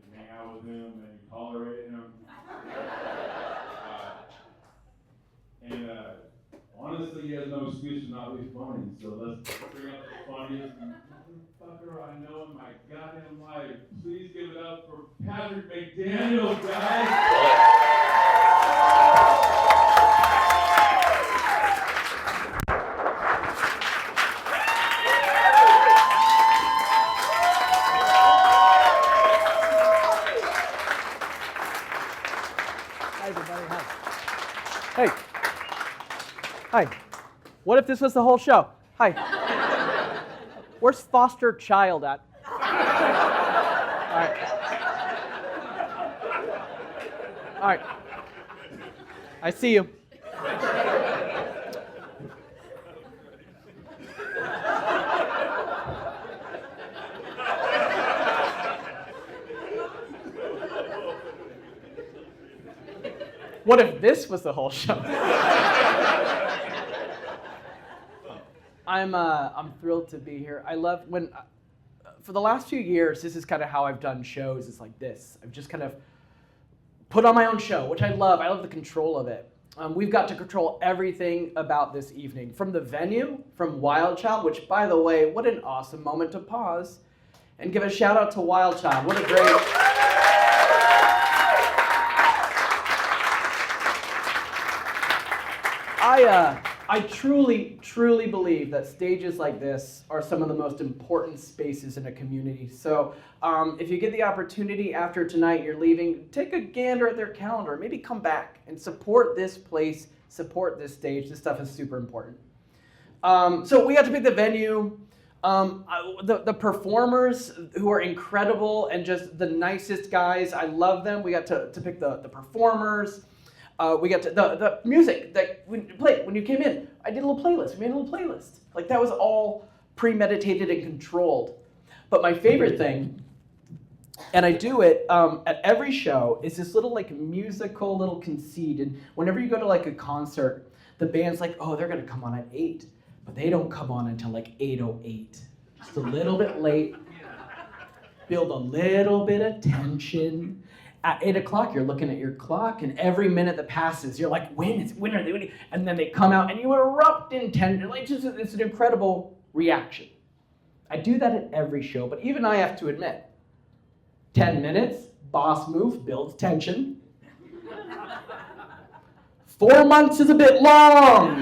you hang out with him and you tolerate him. Honestly, he has no excuse to not be funny, so let's bring out the funniest motherfucker I know in my goddamn life. Please give it up for Patrick McDaniels, guys! Hi, everybody. Hi. Hey. Hi. What if this was the whole show? Hi. Where's foster child at? All right. All right. I see you. What if this was the whole show? I'm thrilled to be here. I love when, for the last few years, this is kind of how I've done shows. It's like this. I've just kind of put on my own show, which I love. I love the control of it. We've got to control everything about this evening, from the venue, from Wild Child, which, by the way, what an awesome moment to pause and give a shout out to Wild Child. What a great. I truly, truly believe that stages like this are some of the most important spaces in a community. So if you get the opportunity after tonight, you're leaving, take a gander at their calendar. Maybe come back and support this place, support this stage. This stuff is super important. So we got to pick the venue. The performers who are incredible and just the nicest guys. I love them. We got to pick the performers. We got to the music that we played when you came in. I did a little playlist. We made a little playlist. Like, that was all premeditated and controlled. But my favorite thing, and I do it at every show, is this little like musical little conceit. And whenever you go to like a concert, the band's like, oh, they're gonna come on at 8, but they don't come on until like 8:08. Just a little bit late. Build a little bit of tension. At 8 o'clock, you're looking at your clock, and every minute that passes, you're like, when are they winning? And then they come out, and you erupt in tension. Like, it's an incredible reaction. I do that at every show, but even I have to admit, 10 minutes, boss move, builds tension. 4 months is a bit long.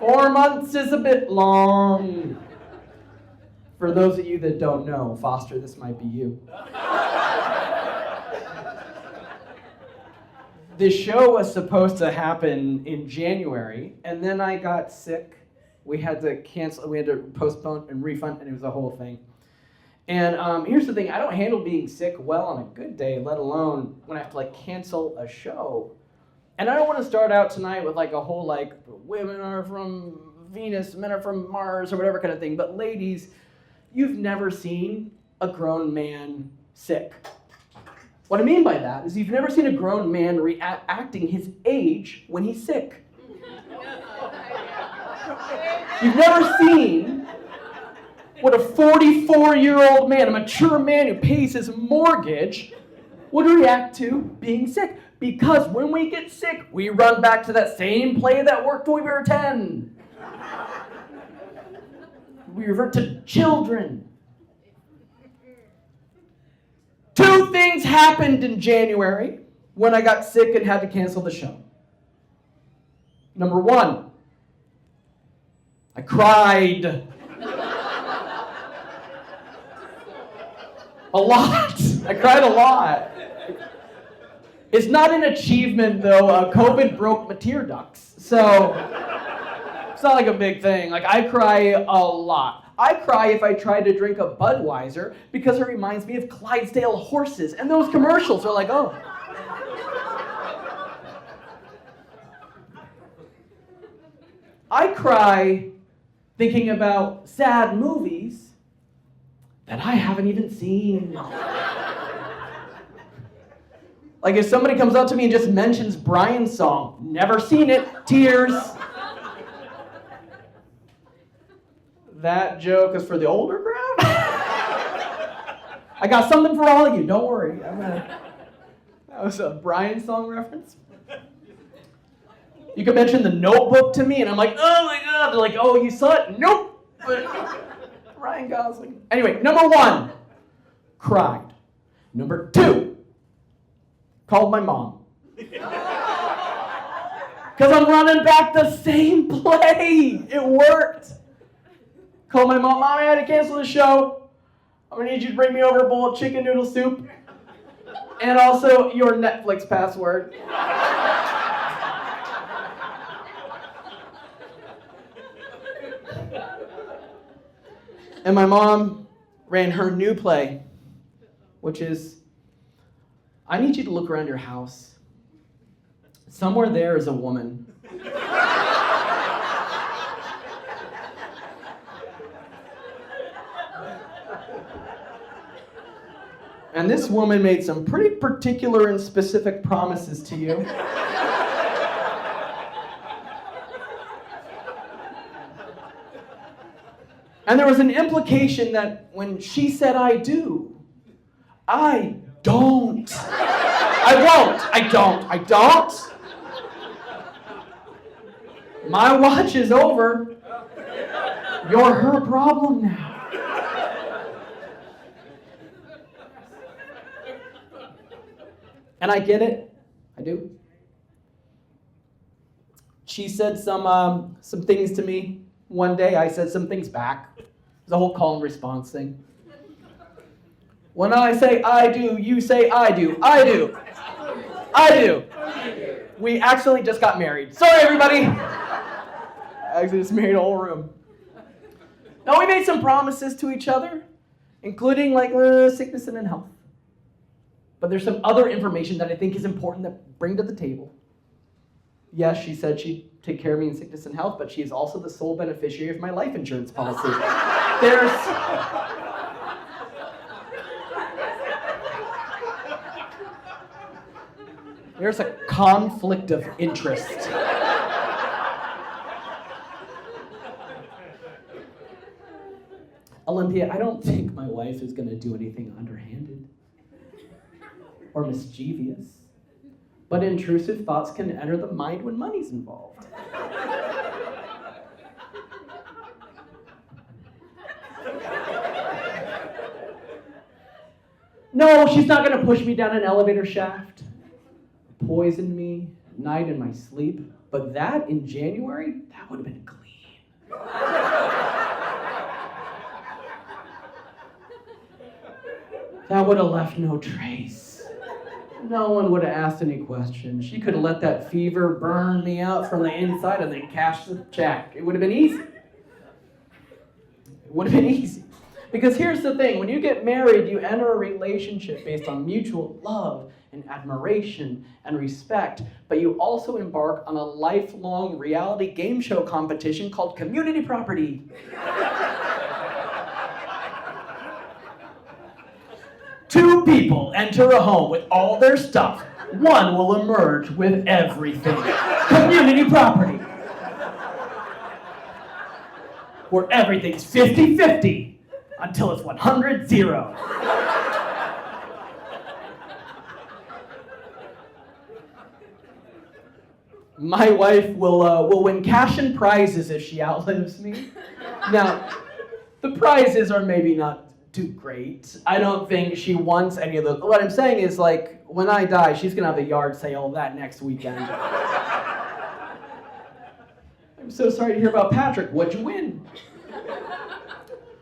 4 months is a bit long. For those of you that don't know, Foster, this might be you. This show was supposed to happen in January, and then I got sick. We had to cancel, we had to postpone and refund, and it was a whole thing. And here's the thing, I don't handle being sick well on a good day, let alone when I have to like cancel a show. And I don't want to start out tonight with like a whole like, women are from Venus, men are from Mars, or whatever kind of thing, but ladies, you've never seen a grown man sick. What I mean by that is you've never seen a grown man reacting his age when he's sick. You've never seen what a 44-year-old man, a mature man who pays his mortgage, would react to being sick. Because when we get sick, we run back to that same play that worked when we were 10. We revert to children. 2 things happened in January when I got sick and had to cancel the show. Number 1, I cried. A lot. I cried a lot. It's not an achievement, though. COVID broke my tear ducts. So it's not like a big thing. Like, I cry a lot. I cry if I try to drink a Budweiser because it reminds me of Clydesdale horses. And those commercials are like, oh. I cry thinking about sad movies that I haven't even seen. Like if somebody comes up to me and just mentions Brian's song, never seen it, tears. that joke is for the older crowd. I got something for all of you, don't worry. That was a Brian song reference. You could mention The Notebook to me, and I'm like, oh my God. They're like, oh, you saw it? Nope. Ryan Gosling. Anyway, number 1, cried. Number 2, called my mom. Because I'm running back the same play. It worked. Called my mom. Mom, I had to cancel the show. I'm going to need you to bring me over a bowl of chicken noodle soup. And also your Netflix password. And my mom ran her new play, which is, I need you to look around your house. Somewhere there is a woman. And this woman made some pretty particular and specific promises to you. And there was an implication that when she said I do, I don't. I won't. I don't. My watch is over. You're her problem now. And I get it. I do. She said some things to me one day. I said some things back. It was a whole call and response thing. When I say I do, you say I do. I do. I do. We actually just got married. Sorry, everybody. I actually just married a whole room. Now, we made some promises to each other, including like sickness and in health. But there's some other information that I think is important to bring to the table. Yes, she said she'd take care of me in sickness and health, but she is also the sole beneficiary of my life insurance policy. There's a conflict of interest. Olympia, I don't think my wife is going to do anything underhanded or mischievous, but intrusive thoughts can enter the mind when money's involved. No, she's not going to push me down an elevator shaft, poison me at night in my sleep, but that in January, that would have been clean. That would have left no trace. No one would have asked any questions. She could have let that fever burn me out from the inside and then cash the check. It would have been easy. It would have been easy. Because here's the thing, when you get married, you enter a relationship based on mutual love and admiration and respect, but you also embark on a lifelong reality game show competition called community property. Two people enter a home with all their stuff. One will emerge with everything. Community property. Where everything's 50-50 until it's 100-0. My wife will win cash and prizes if she outlives me. Now, the prizes are maybe not too great. I don't think she wants any of those. What I'm saying is, like, when I die, she's going to have a yard sale of that next weekend. I'm so sorry to hear about Patrick. What'd you win?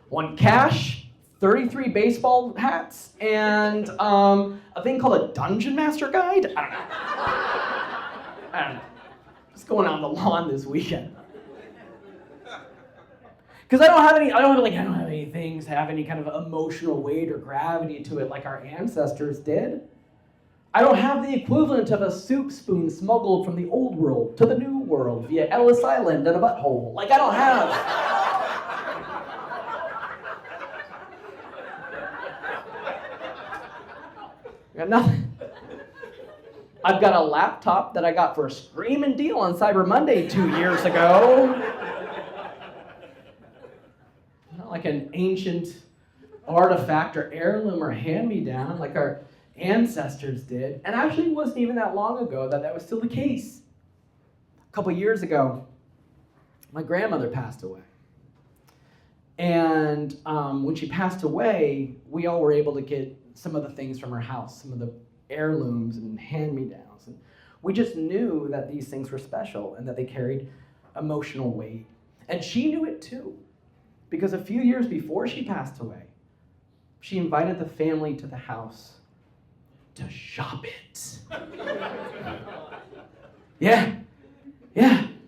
Won cash, 33 baseball hats, and a thing called a Dungeon Master Guide? I don't know. Just going out on the lawn this weekend. Because I don't have any things that have any kind of emotional weight or gravity to it like our ancestors did. I don't have the equivalent of a soup spoon smuggled from the old world to the new world via Ellis Island and a butthole. Like, I don't have. I got nothing. I've got a laptop that I got for a screaming deal on Cyber Monday 2 years ago. like an ancient artifact or heirloom or hand-me-down like our ancestors did. And actually it wasn't even that long ago that was still the case. A couple years ago, my grandmother passed away. And when she passed away, we all were able to get some of the things from her house, some of the heirlooms and hand-me-downs. And we just knew that these things were special and that they carried emotional weight. And she knew it too, because a few years before she passed away, she invited the family to the house to shop it. Yeah.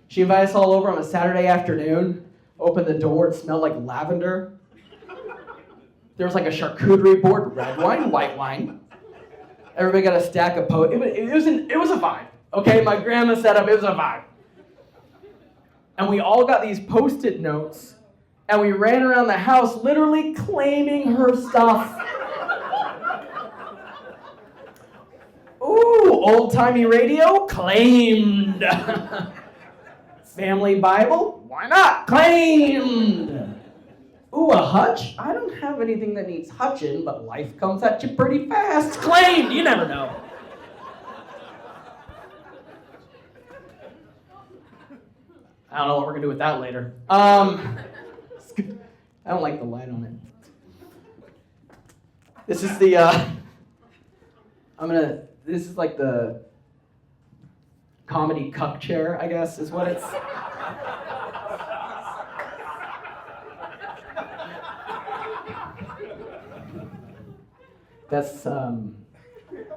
She invited us all over on a Saturday afternoon, opened the door, it smelled like lavender. There was like a charcuterie board, red wine, white wine. Everybody got a stack of it was a vibe. Okay, my grandma set up, it was a vibe. And we all got these Post-it notes, and we ran around the house literally claiming her stuff. Ooh, old-timey radio? Claimed. Family Bible? Why not? Claimed. Ooh, a hutch? I don't have anything that needs hutching, but life comes at you pretty fast. Claimed. You never know. I don't know what we're gonna do with that later. I don't like the light on it. This is the, this is like the comedy cuck chair, I guess, is what it's. That's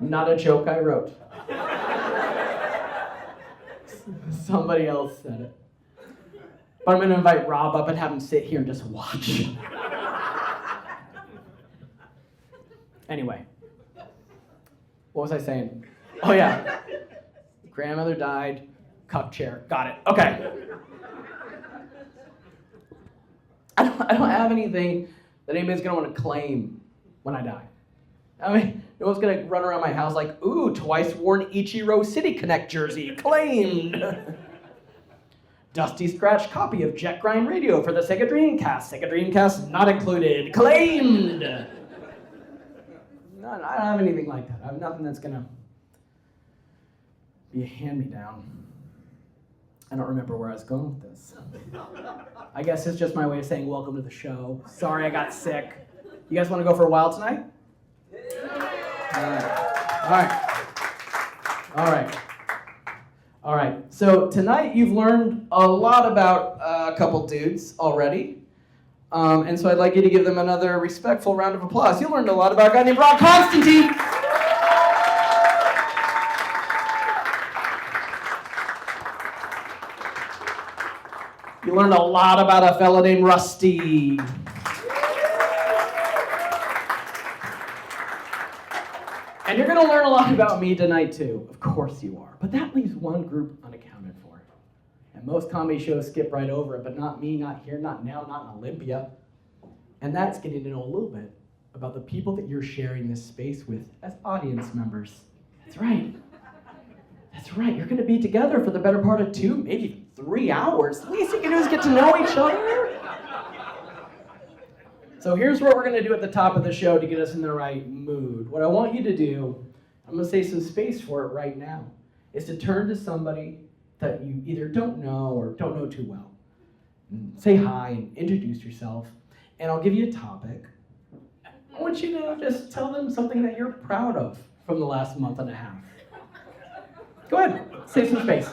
not a joke I wrote. Somebody else said it. But I'm going to invite Rob up and have him sit here and just watch. Anyway, what was I saying? Oh yeah, grandmother died, cup chair, got it. Okay. I don't have anything that anybody's going to want to claim when I die. I mean, no one's going to run around my house like, ooh, twice worn Ichiro City Connect jersey, claimed. Dusty scratched copy of Jet Grind Radio for the Sega Dreamcast. Sega Dreamcast not included. Claimed! No, I don't have anything like that. I have nothing that's gonna be a hand-me-down. I don't remember where I was going with this. I guess it's just my way of saying welcome to the show. Sorry I got sick. You guys want to go for a while tonight? All right. So tonight you've learned a lot about a couple dudes already. And so I'd like you to give them another respectful round of applause. You learned a lot about a guy named Rob Constantine. You learned a lot about a fella named Rusty. And you're going to learn a lot about me tonight, too. Of course you are. But that leaves one group unaccounted for. And most comedy shows skip right over it, but not me, not here, not now, not in Olympia. And that's getting to know a little bit about the people that you're sharing this space with as audience members. That's right. That's right. You're going to be together for the better part of 2, maybe 3 hours. The least you can do is get to know each other. So here's what we're going to do at the top of the show to get us in the right mood. What I want you to do, I'm going to save some space for it right now, is to turn to somebody that you either don't know or don't know too well. And say hi and introduce yourself, and I'll give you a topic. I want you to just tell them something that you're proud of from the last month and a half. Go ahead, save some space.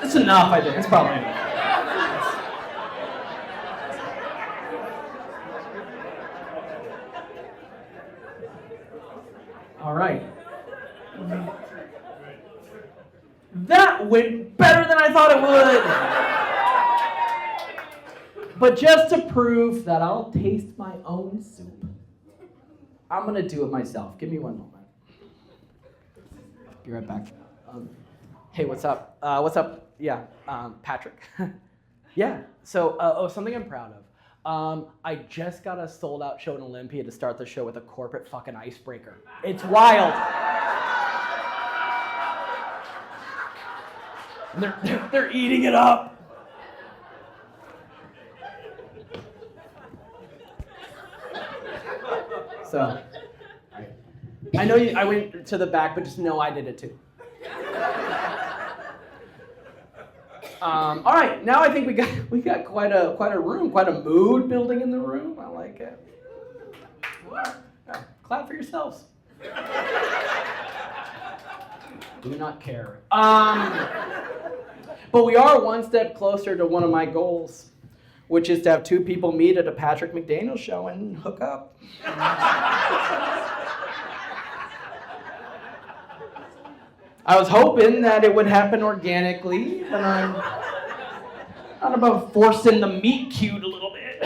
That's enough, I think. That's probably enough. All right. That went better than I thought it would. But just to prove that I'll taste my own soup, I'm going to do it myself. Give me one moment. Be right back. Hey, what's up? What's up? Yeah, Patrick. Yeah, so something I'm proud of. I just got a sold-out show in Olympia to start the show with a corporate fucking icebreaker. It's wild. And they're eating it up. So, I know I went to the back, but just know I did it too. All right, now I think we got quite a room, quite a mood building in the room. I like it. Yeah, clap for yourselves. Do not care. But we are one step closer to one of my goals, which is to have two people meet at a Patrick McDaniels show and hook up. I was hoping that it would happen organically, but I'm not about forcing the meet cute a little bit.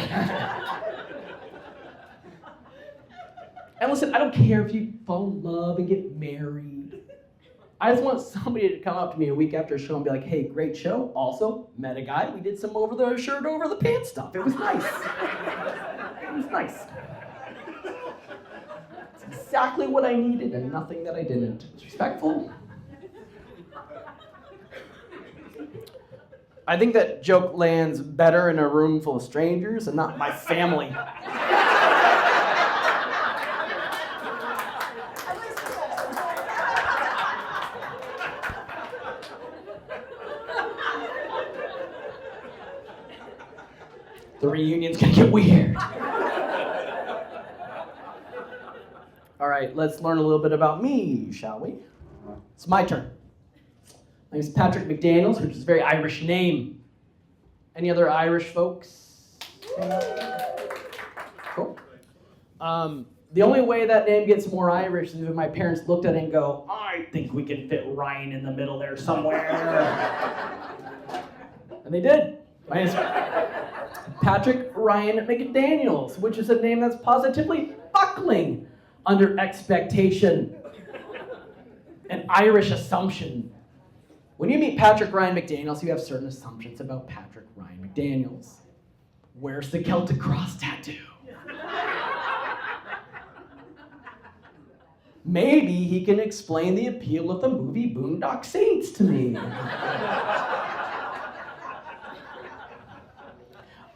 And listen, I don't care if you fall in love and get married. I just want somebody to come up to me a week after a show and be like, hey, great show. Also, met a guy. We did some over the shirt, over the pants stuff. It was nice. It was nice. It's exactly what I needed and nothing that I didn't. It was respectful. I think that joke lands better in a room full of strangers and not my family. The reunion's gonna get weird. All right, let's learn a little bit about me, shall we? It's my turn. My name is Patrick McDaniels, which is a very Irish name. Any other Irish folks? Cool. The only way that name gets more Irish is if my parents looked at it and go, I think we can fit Ryan in the middle there somewhere. And they did. My name is Patrick Ryan McDaniels, which is a name that's positively buckling under expectation. An Irish assumption. When you meet Patrick Ryan McDaniels, you have certain assumptions about Patrick Ryan McDaniels. Where's the Celtic cross tattoo? Maybe he can explain the appeal of the movie Boondock Saints to me.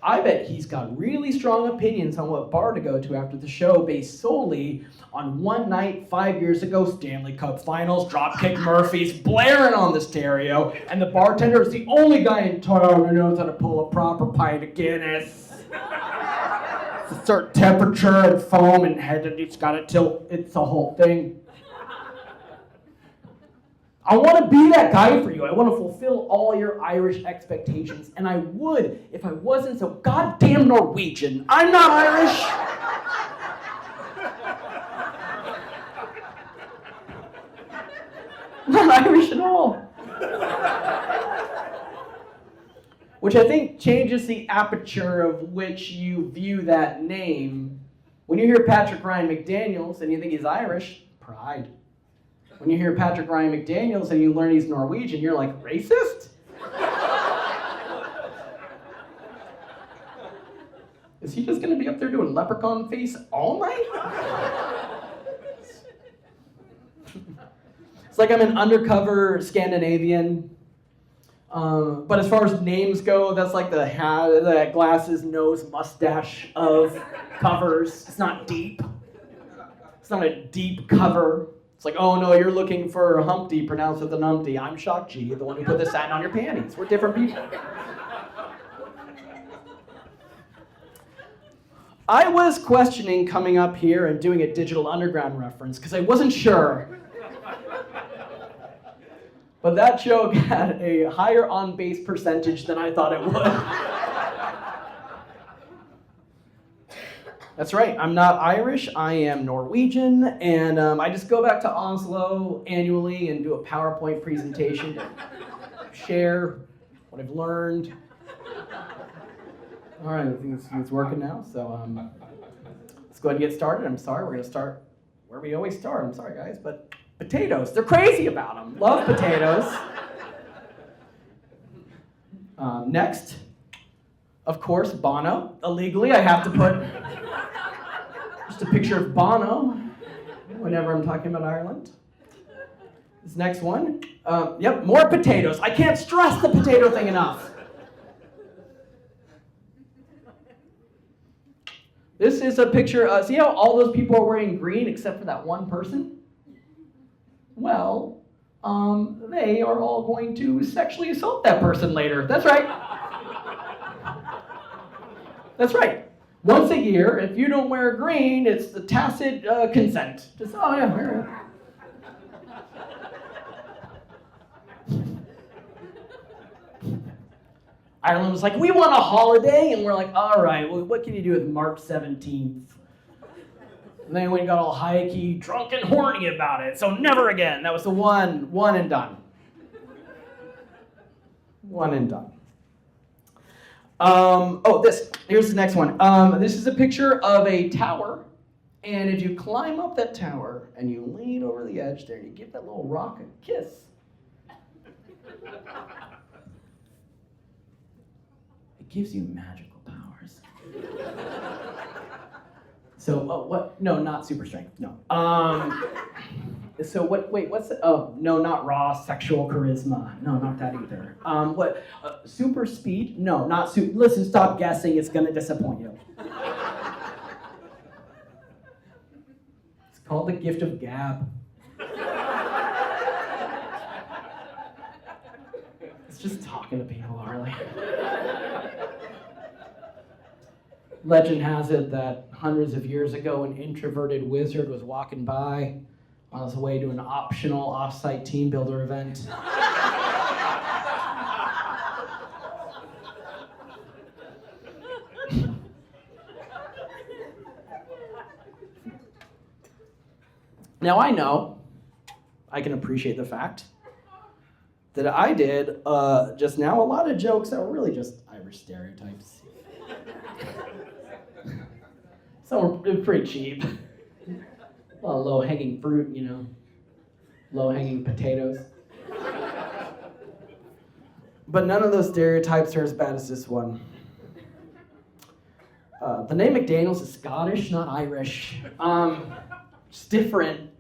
I bet he's got really strong opinions on what bar to go to after the show based solely on one night 5 years ago, Stanley Cup Finals, Dropkick Murphys blaring on the stereo, and the bartender is the only guy in town who knows how to pull a proper pint of Guinness. It's a certain temperature and foam and head, and it's got to tilt. It's the whole thing. I want to be that guy for you. I want to fulfill all your Irish expectations, and I would if I wasn't so goddamn Norwegian. I'm not Irish. Not Irish at all. Which I think changes the aperture of which you view that name. When you hear Patrick Ryan McDaniels and you think he's Irish, pride. When you hear Patrick Ryan McDaniels and you learn he's Norwegian, you're like, racist? Is he just gonna be up there doing leprechaun face all night? It's like I'm an undercover Scandinavian. But as far as names go, that's like the glasses, nose, mustache of covers. It's not deep. It's not a deep cover. It's like, oh no, you're looking for Humpty pronounced with an umpty. I'm Shock G, the one who put the satin on your panties. We're different people. I was questioning coming up here and doing a Digital Underground reference because I wasn't sure. But that joke had a higher on-base percentage than I thought it would. That's right. I'm not Irish. I am Norwegian, and I just go back to Oslo annually and do a PowerPoint presentation to share what I've learned. All right, I think it's working now. So let's go ahead and get started. I'm sorry, we're going to start where we always start. I'm sorry, guys, but potatoes. They're crazy about them. Love potatoes. Next, of course, Bono. Illegally, I have to put just a picture of Bono whenever I'm talking about Ireland. This next one, yep, more potatoes. I can't stress the potato thing enough. This is a picture, see how all those people are wearing green except for that one person? Well, they are all going to sexually assault that person later. That's right. That's right. Once a year, if you don't wear green, it's the tacit consent. Just, oh yeah, all right. Ireland was like, we want a holiday, and we're like, all right, well, what can you do with March 17th? And then we got all high-key, drunk and horny about it, so never again. That was the one and done. One and done. Here's the next one. This is a picture of a tower, and if you climb up that tower and you lean over the edge there and you give that little rock a kiss, it gives you magical powers. So, what? No, not super strength. No. So what? Wait, what's the? Oh, no, not raw sexual charisma. No, not that either. What? Super speed? No, not super. Listen, stop guessing. It's gonna disappoint you. It's called the gift of gab. It's just talking to people, really. Legend has it that hundreds of years ago, an introverted wizard was walking by on his way to an optional off-site team builder event. Now I know, I can appreciate the fact that I did just now a lot of jokes that were really just Irish stereotypes. Some were pretty cheap. A lot of low-hanging fruit, you know. Low-hanging potatoes. But none of those stereotypes are as bad as this one. The name McDaniels is Scottish, not Irish. It's different.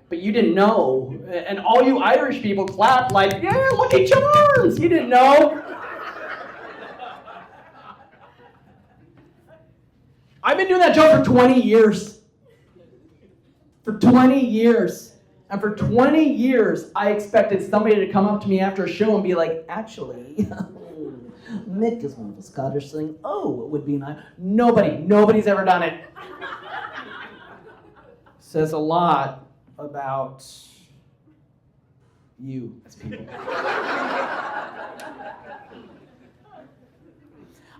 But you didn't know. And all you Irish people clapped like, yeah, Lucky Charms! You didn't know. I've been doing that joke for 20 years. For 20 years. And for 20 years, I expected somebody to come up to me after a show and be like, actually, Mick is one of the Scottish thing. Oh, it would be nice. Nobody's ever done it. Says a lot about you as people.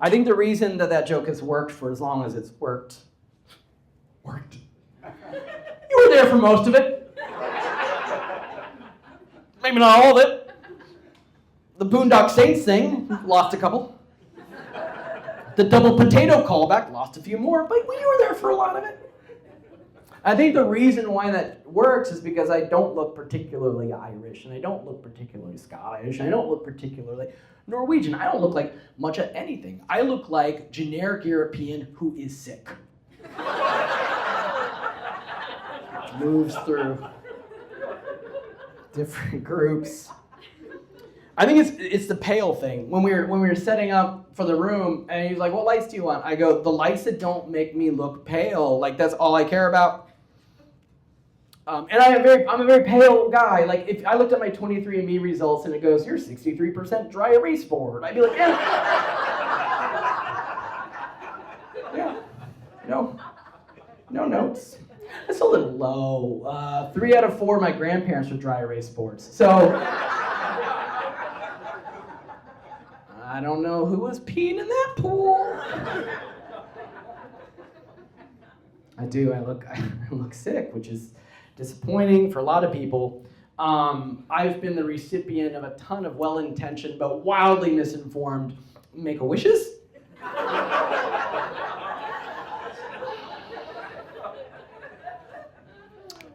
I think the reason that joke has worked for as long as it's worked. You were there for most of it. Maybe not all of it. The Boondock Saints thing, lost a couple. The double potato callback, lost a few more, but you were there for a lot of it. I think the reason why that works is because I don't look particularly Irish, and I don't look particularly Scottish, and I don't look particularly Norwegian. I don't look like much of anything. I look like generic European who is sick. Moves through different groups. I think it's the pale thing. When we were setting up for the room, and he was like, "What lights do you want?" I go, "The lights that don't make me look pale. Like that's all I care about." And I'm a very pale guy. Like if I looked at my 23andMe results and it goes, "You're 63% dry erase board," I'd be like, "Yeah, yeah, no notes." It's a little low. 3 out of 4 of my grandparents were dry erase boards. So I don't know who was peeing in that pool. I do. I look sick, which is disappointing for a lot of people. I've been the recipient of a ton of well-intentioned but wildly misinformed make-a-wishes.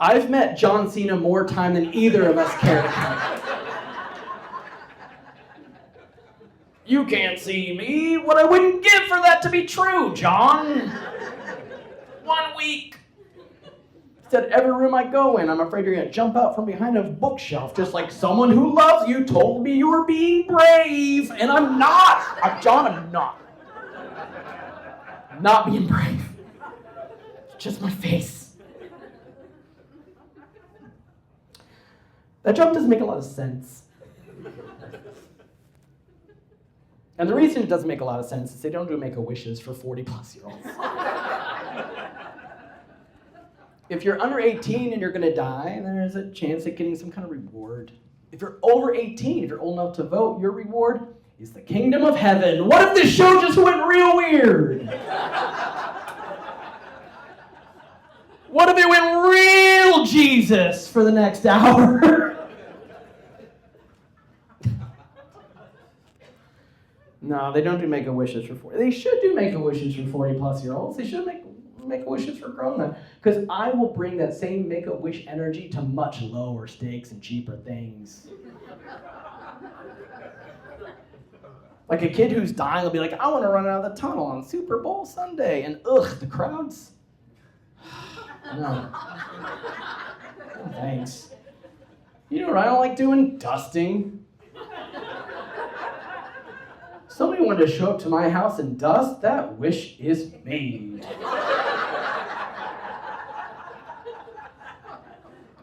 I've met John Cena more time than either of us care to count. You can't see me. What I wouldn't give for that to be true, John. 1 week. Said every room I go in, I'm afraid you're gonna jump out from behind a bookshelf, just like someone who loves you told me you were being brave, and I'm not. John, I'm not. I'm not being brave. It's just my face. That joke doesn't make a lot of sense. And the reason it doesn't make a lot of sense is they don't do make-a-wishes for 40-plus-year-olds. If you're under 18 and you're gonna die, there's a chance at getting some kind of reward. If you're over 18, if you're old enough to vote, your reward is the kingdom of heaven. What if this show just went real weird? What if it went real Jesus for the next hour? No, they don't do make-a-wishes for 40. They should do make-a-wishes for 40-plus-year-olds. They should make-a-wishes for grown-men. Because I will bring that same make-a-wish energy to much lower stakes and cheaper things. Like a kid who's dying will be like, I want to run out of the tunnel on Super Bowl Sunday. And the crowds. No. Oh, thanks. You know what I don't like doing? Dusting. Somebody wanted to show up to my house and dust, that wish is made.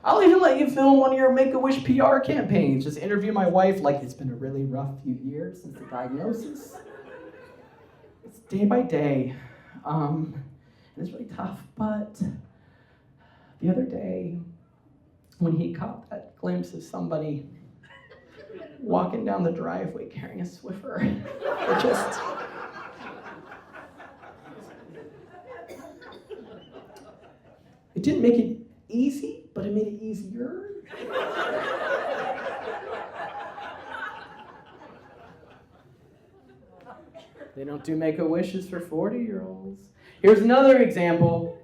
I'll even let you film one of your Make-A-Wish PR campaigns. Just interview my wife like it's been a really rough few years since the diagnosis. It's day by day. And it's really tough, but the other day, when he caught that glimpse of somebody walking down the driveway carrying a Swiffer, it didn't make it easy, but it made it easier. They don't do make-a-wishes for 40-year-olds. Here's another example.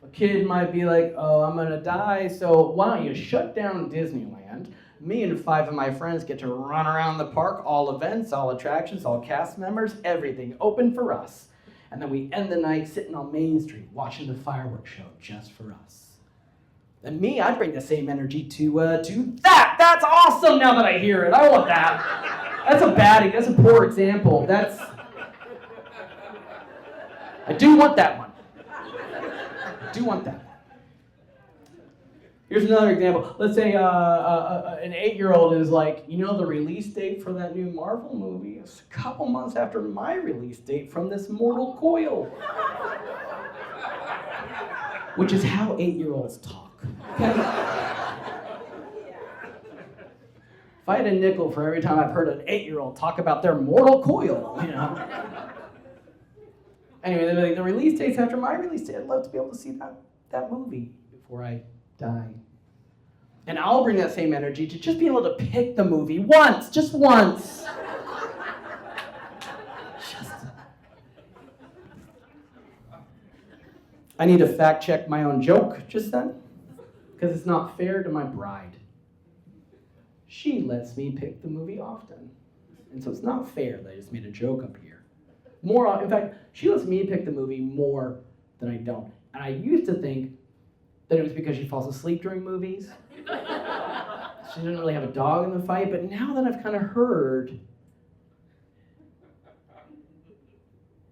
A kid might be like, oh, I'm gonna die, so why don't you shut down Disneyland? Me and 5 of my friends get to run around the park, all events, all attractions, all cast members, everything open for us. And then we end the night sitting on Main Street watching the fireworks show just for us. And me, I'd bring the same energy to that. That's awesome now that I hear it. I want that. That's a poor example. I do want that one. I do want that. Here's another example. Let's say an 8-year-old is like, you know, the release date for that new Marvel movie is a couple months after my release date from this mortal coil. Which is how 8-year-olds talk. Okay? If I had a nickel for every time I've heard an 8-year-old talk about their mortal coil, you know. Anyway, they're like, the release date's after my release date. I'd love to be able to see that movie before I die. And I'll bring that same energy to just being able to pick the movie once, just once. I need to fact check my own joke just then, because it's not fair to my bride. She lets me pick the movie often, and so it's not fair that I just made a joke up here. In fact, she lets me pick the movie more than I don't. And I used to think that it was because she falls asleep during movies. She didn't really have a dog in the fight, but now that I've kind of heard,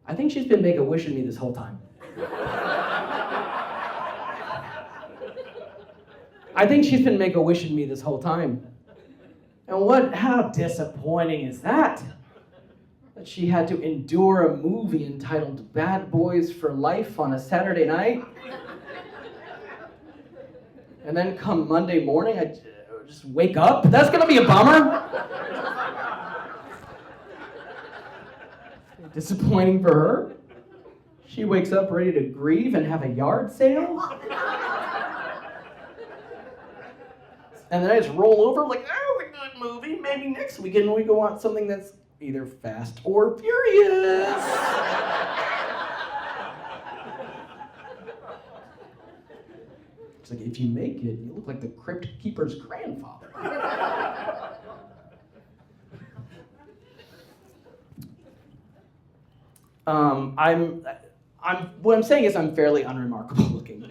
I think she's been make-a-wishing me this whole time. I think she's been make-a-wishing me this whole time. And how disappointing is that? That she had to endure a movie entitled Bad Boys for Life on a Saturday night. And then come Monday morning, I just wake up. That's gonna be a bummer. Disappointing for her. She wakes up ready to grieve and have a yard sale. And then I just roll over like, that was a good movie. Maybe next weekend we go on something that's either Fast or Furious. It's like, if you make it, you look like the Crypt Keeper's grandfather. What I'm saying is I'm fairly unremarkable looking.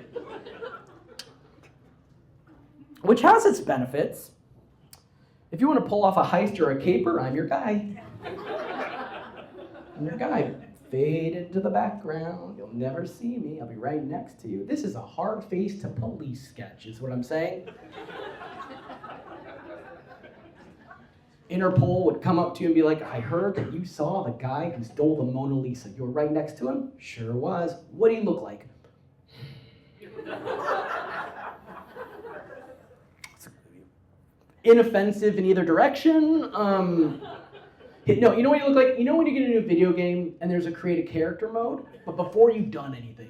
Which has its benefits. If you want to pull off a heist or a caper, I'm your guy. I'm your guy. Fade into the background. You'll never see me. I'll be right next to you. This is a hard face to police sketch, is what I'm saying. Interpol would come up to you and be like, I heard that you saw the guy who stole the Mona Lisa. You were right next to him? Sure was. What do you look like? Inoffensive in either direction. No, you know what you look like? You know when you get into a video game and there's a create a character mode, but before you've done anything.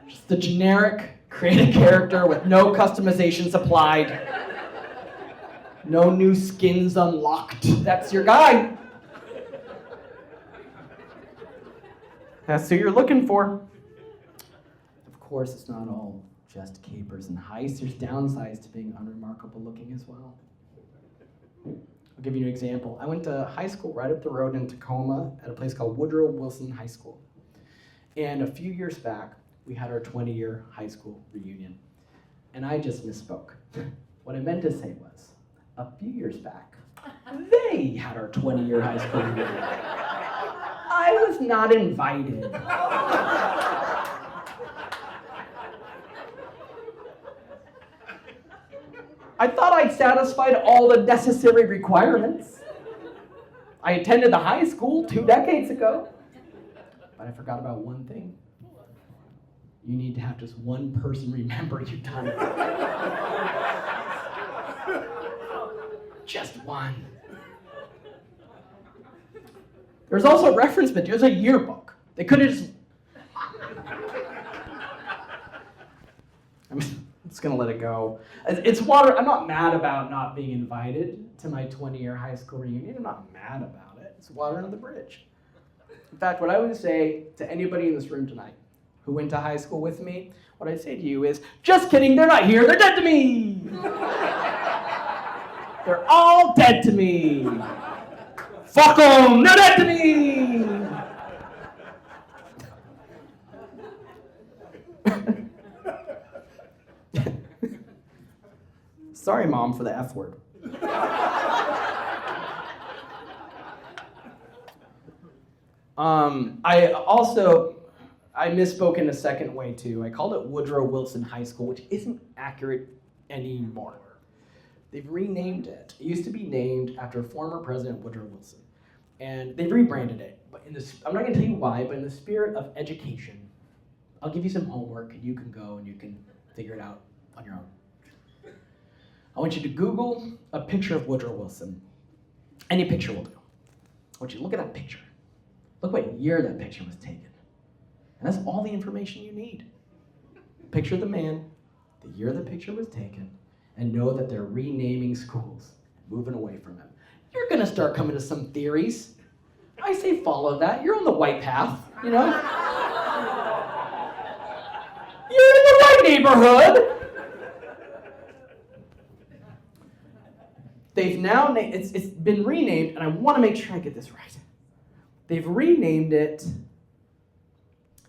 Just the generic create a character with no customizations applied. No new skins unlocked. That's your guy. That's who you're looking for. Of course, it's not all just capers and heists. There's downsides to being unremarkable looking as well. I'll give you an example. I went to high school right up the road in Tacoma at a place called Woodrow Wilson High School. And a few years back, we had our 20-year high school reunion. And I just misspoke. What I meant to say was, a few years back, they had our 20-year high school reunion. I was not invited. I thought I'd satisfied all the necessary requirements. I attended the high school 2 decades ago. But I forgot about one thing. You need to have just one person remember you've done it. Just one. There's also a reference material. There's a yearbook. They could have just... I'm just going to let it go. It's water. I'm not mad about not being invited to my 20-year high school reunion. I'm not mad about it. It's water under the bridge. In fact, what I would say to anybody in this room tonight who went to high school with me, what I'd say to you is, just kidding, they're not here. They're dead to me. They're all dead to me. Fuck them! They're dead to me! Sorry, Mom, for the F word. I misspoke in a second way too. I called it Woodrow Wilson High School, which isn't accurate anymore. They've renamed it. It used to be named after former President Woodrow Wilson. And they've rebranded it. But I'm not going to tell you why, but in the spirit of education, I'll give you some homework and you can go and you can figure it out on your own. I want you to Google a picture of Woodrow Wilson. Any picture will do. I want you to look at that picture. Look what year that picture was taken. And that's all the information you need. Picture the man, the year the picture was taken, and know that they're renaming schools, moving away from him. You're going to start coming to some theories. I say follow that. You're on the right path, you know? You're in the right neighborhood. They've now, it's been renamed, and I want to make sure I get this right. They've renamed it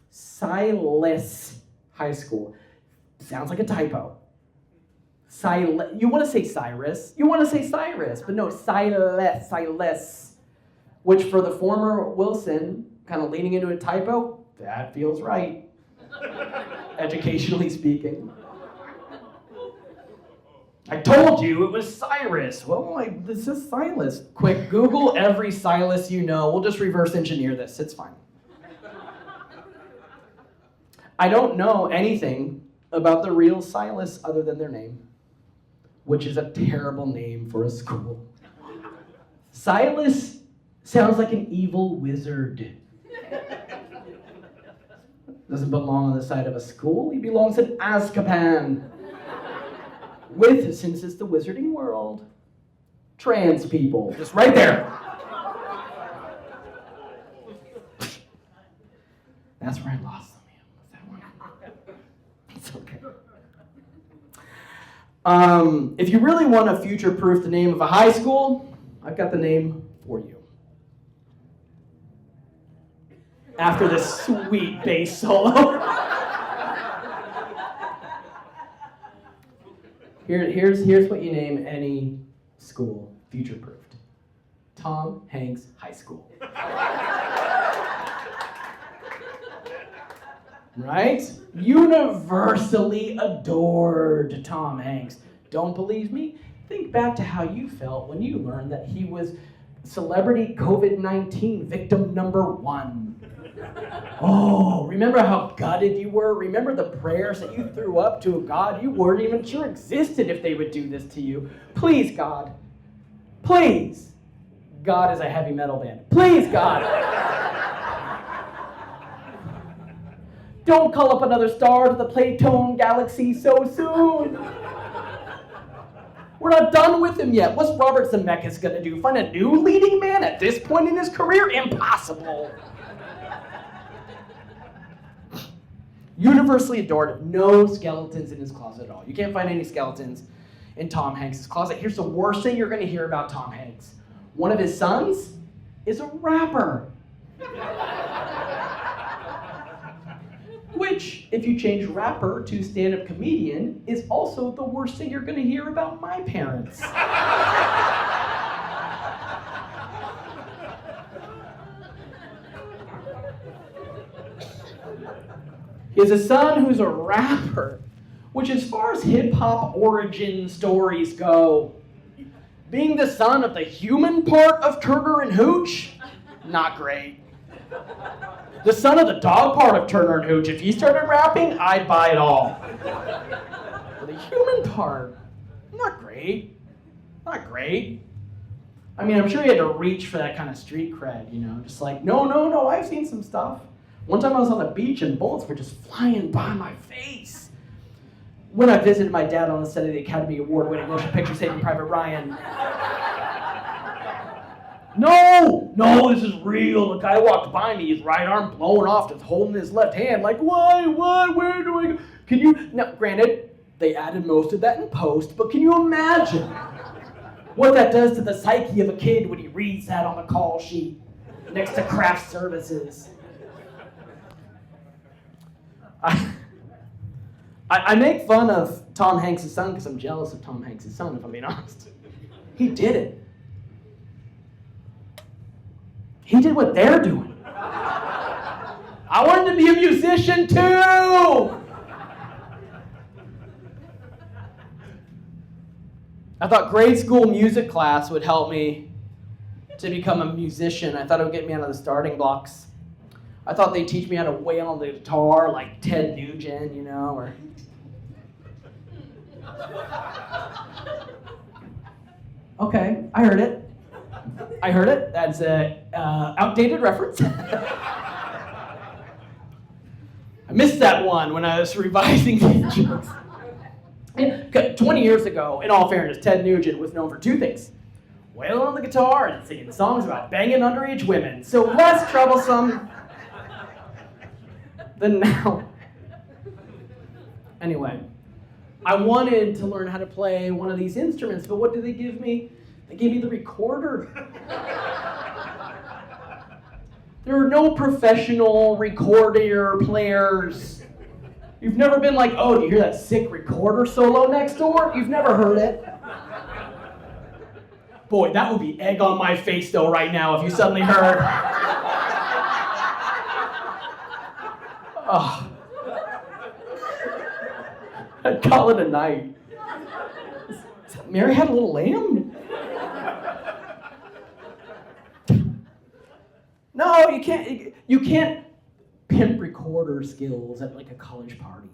Silas High School. Sounds like a typo. You want to say Cyrus. You want to say Cyrus, but no, Silas. Which for the former Wilson, kind of leaning into a typo, that feels right. Educationally speaking. I told you it was Cyrus. Well, this is Silas. Quick, Google every Silas you know. We'll just reverse engineer this. It's fine. I don't know anything about the real Silas other than their name, which is a terrible name for a school. Silas sounds like an evil wizard. Doesn't belong on the side of a school. He belongs in Azkaban. With, since it's the wizarding world, trans people. Just right there. That's where I lost them, man. With that one. It's okay. If you really want to future-proof the name of a high school, I've got the name for you. After this sweet bass solo. Here's what you name any school future-proofed. Tom Hanks High School. Right? Universally adored Tom Hanks. Don't believe me? Think back to how you felt when you learned that he was celebrity COVID-19 victim number 1. Oh, remember how gutted you were? Remember the prayers that you threw up to a God you weren't even sure existed if they would do this to you? Please, God. Please. God is a heavy metal band. Please, God. Don't call up another star to the Playtone galaxy so soon. We're not done with him yet. What's Robert Zemeckis gonna do? Find a new leading man at this point in his career? Impossible. Universally adored, no skeletons in his closet at all. You can't find any skeletons in Tom Hanks' closet. Here's the worst thing you're gonna hear about Tom Hanks. One of his sons is a rapper. Which, if you change rapper to stand-up comedian, is also the worst thing you're gonna hear about my parents. He has a son who's a rapper, which as far as hip-hop origin stories go, being the son of the human part of Turner and Hooch, not great. The son of the dog part of Turner and Hooch, if he started rapping, I'd buy it all. But the human part, not great. Not great. I mean, I'm sure he had to reach for that kind of street cred, you know, just like, no, I've seen some stuff. One time I was on the beach and bullets were just flying by my face. When I visited my dad on the set of the Academy Award-winning motion picture Saving Private Ryan. No, this is real. The guy walked by me, his right arm blown off, just holding his left hand, like, why, where do I go? Can you, now, granted, they added most of that in post, but can you imagine what that does to the psyche of a kid when he reads that on the call sheet next to craft services? I make fun of Tom Hanks' son because I'm jealous of Tom Hanks' son, if I'm being honest. He did it. He did what they're doing. I wanted to be a musician too! I thought grade school music class would help me to become a musician. I thought it would get me out of the starting blocks. I thought they'd teach me how to wail on the guitar like Ted Nugent, you know, or... Okay, I heard it. That's an outdated reference. I missed that one when I was revising these jokes. 20 years ago, in all fairness, Ted Nugent was known for two things. Wailing on the guitar and singing songs about banging underage women. So less troublesome than now. Anyway, I wanted to learn how to play one of these instruments, but what did they give me? They gave me the recorder. There are no professional recorder players. You've never been like, oh, do you hear that sick recorder solo next door? You've never heard it. Boy, that would be egg on my face though right now if you suddenly heard. Oh. I'd call it a night. Is that Mary Had a Little Lamb? No, you can't pimp recorder skills at like a college party.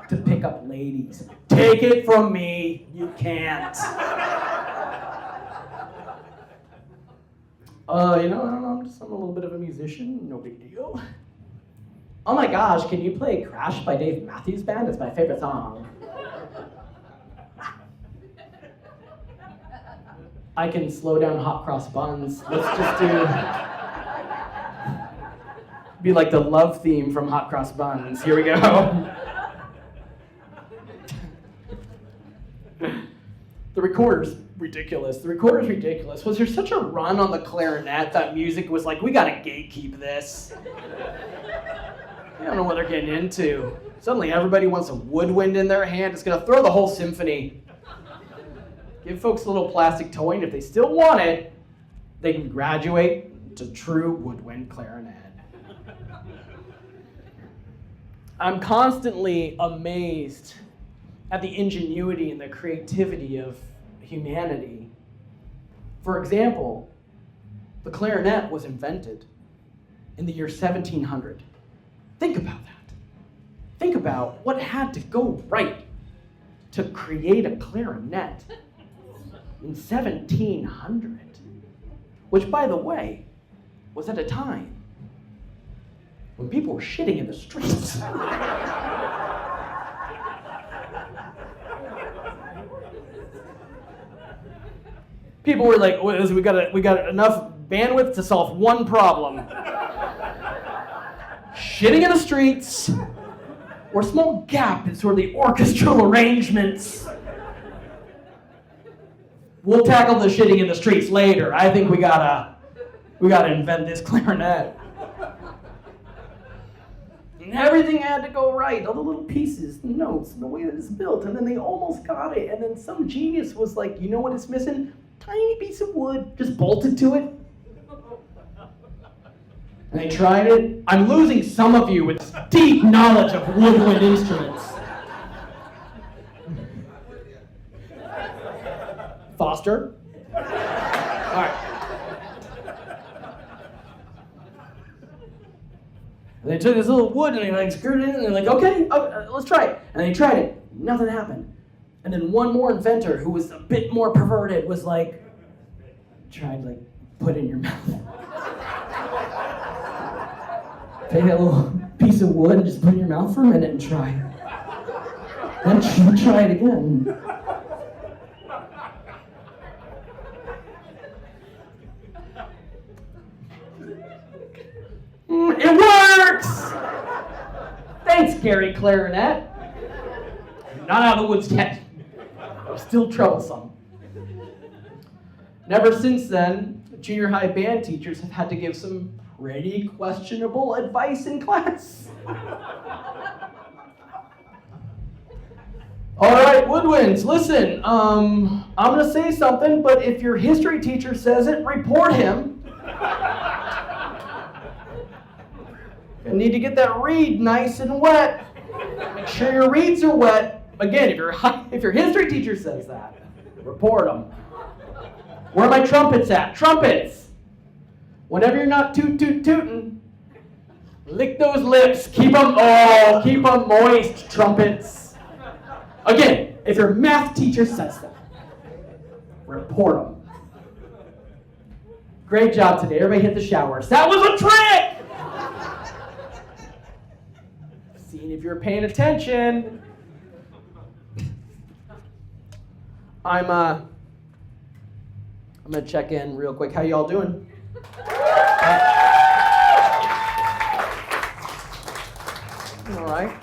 to pick up ladies. Take it from me, you can't. I don't know, I'm a little bit of a musician, no big deal. Oh my gosh, can you play Crash by Dave Matthews Band? It's my favorite song. I can slow down hot cross buns. Let's just be like the love theme from Hot Cross Buns. Here we go. The recorder's ridiculous. Was there such a run on the clarinet that music was like, we gotta gatekeep this? I don't know what they're getting into. Suddenly everybody wants a woodwind in their hand. It's gonna throw the whole symphony. Give folks a little plastic toy, and if they still want it, they can graduate to true woodwind clarinet. I'm constantly amazed at the ingenuity and the creativity of humanity. For example, the clarinet was invented in the year 1700. Think about that. Think about what had to go right to create a clarinet in 1700, which, by the way, was at a time when people were shitting in the streets. People were like, we got enough bandwidth to solve one problem. Shitting in the streets, or a small gap in sort of the orchestral arrangements. We'll tackle the shitting in the streets later. I think we gotta invent this clarinet. And everything had to go right, all the little pieces, the notes, and the way that it's built, and then they almost got it, and then some genius was like, you know what it's missing? Tiny piece of wood, just bolted to it. And they tried it. I'm losing some of you with deep knowledge of woodwind instruments. Foster? All right. And they took this little wood and they like screwed it in and they're like, okay, let's try it. And they tried it. Nothing happened. And then one more inventor who was a bit more perverted was like, tried like, put it in your mouth. Take that little piece of wood and just put it in your mouth for a minute and try it. Then try it again. It works! Thanks, Gary Clarinet. Not out of the woods yet. I'm still troublesome. Never since then, junior high band teachers have had to give some pretty questionable advice in class. All right, woodwinds, listen, I'm gonna say something, but if your history teacher says it, report him. You need to get that reed nice and wet. Make sure your reeds are wet. Again, if your history teacher says that, report them. Where are my trumpets at? Trumpets! Whenever you're not tootin', lick those lips. Keep them moist, trumpets. Again, if your math teacher says that, report them. Great job today. Everybody hit the showers. That was a trick! Seeing if you're paying attention. I'm gonna check in real quick. How y'all doing? All right.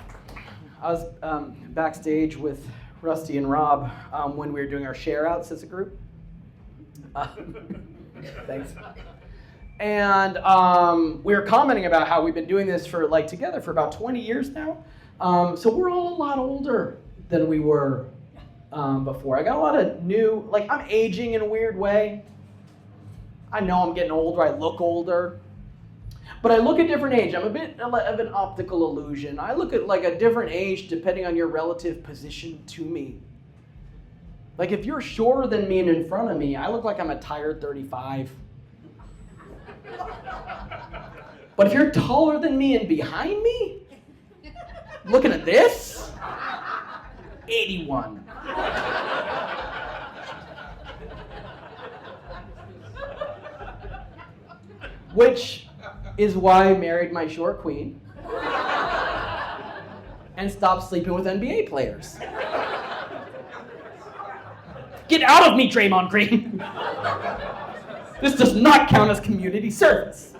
I was backstage with Rusty and Rob when we were doing our share outs as a group. Thanks. And we were commenting about how we've been doing this together for about 20 years now. So we're all a lot older than we were before. I got a lot of new, I'm aging in a weird way. I know I'm getting older, I look older. But I look at different age. I'm a bit of an optical illusion. I look at a different age depending on your relative position to me. If you're shorter than me and in front of me, I look like I'm a tired 35. But if you're taller than me and behind me, Looking at this? 81. Which is why I married my short queen and stopped sleeping with NBA players. Get out of me, Draymond Green! This does not count as community service.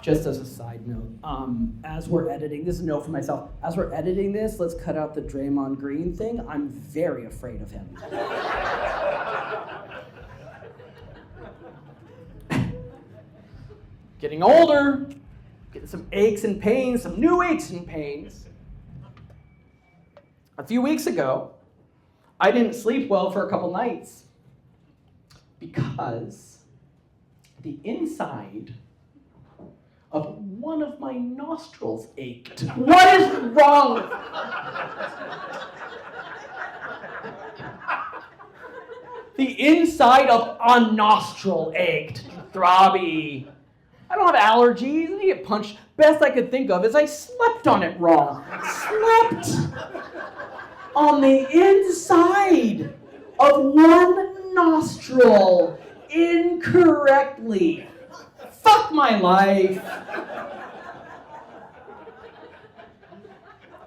Just as a side note, as we're editing, this is a note for myself, as we're editing this, let's cut out the Draymond Green thing. I'm very afraid of him. Getting older, getting some aches and pains, some new aches and pains. A few weeks ago, I didn't sleep well for a couple nights because the inside of one of my nostrils ached. What is wrong? The inside of a nostril ached, throbby. I don't have allergies. I get punched. Best I could think of is I slept on it wrong. Slept on the inside of one nostril incorrectly. Fuck my life.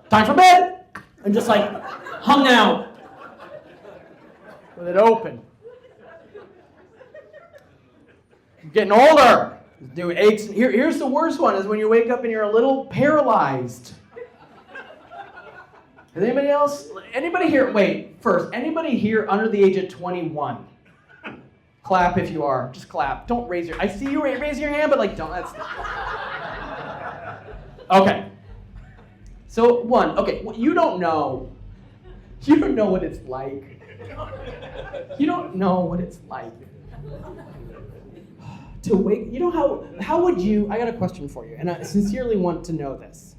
Time for bed. And just like hung out with it open. I'm getting older. Doing aches. Here's the worst one is when you wake up and you're a little paralyzed. Is anybody here, wait, first, anybody here under the age of 21? Clap if you are, just clap. Don't raise I see you raise your hand, but like, don't, that's. Okay. So okay, you don't know what it's like. You don't know what it's like. To wake, how would you, I got a question for you, and I sincerely want to know this.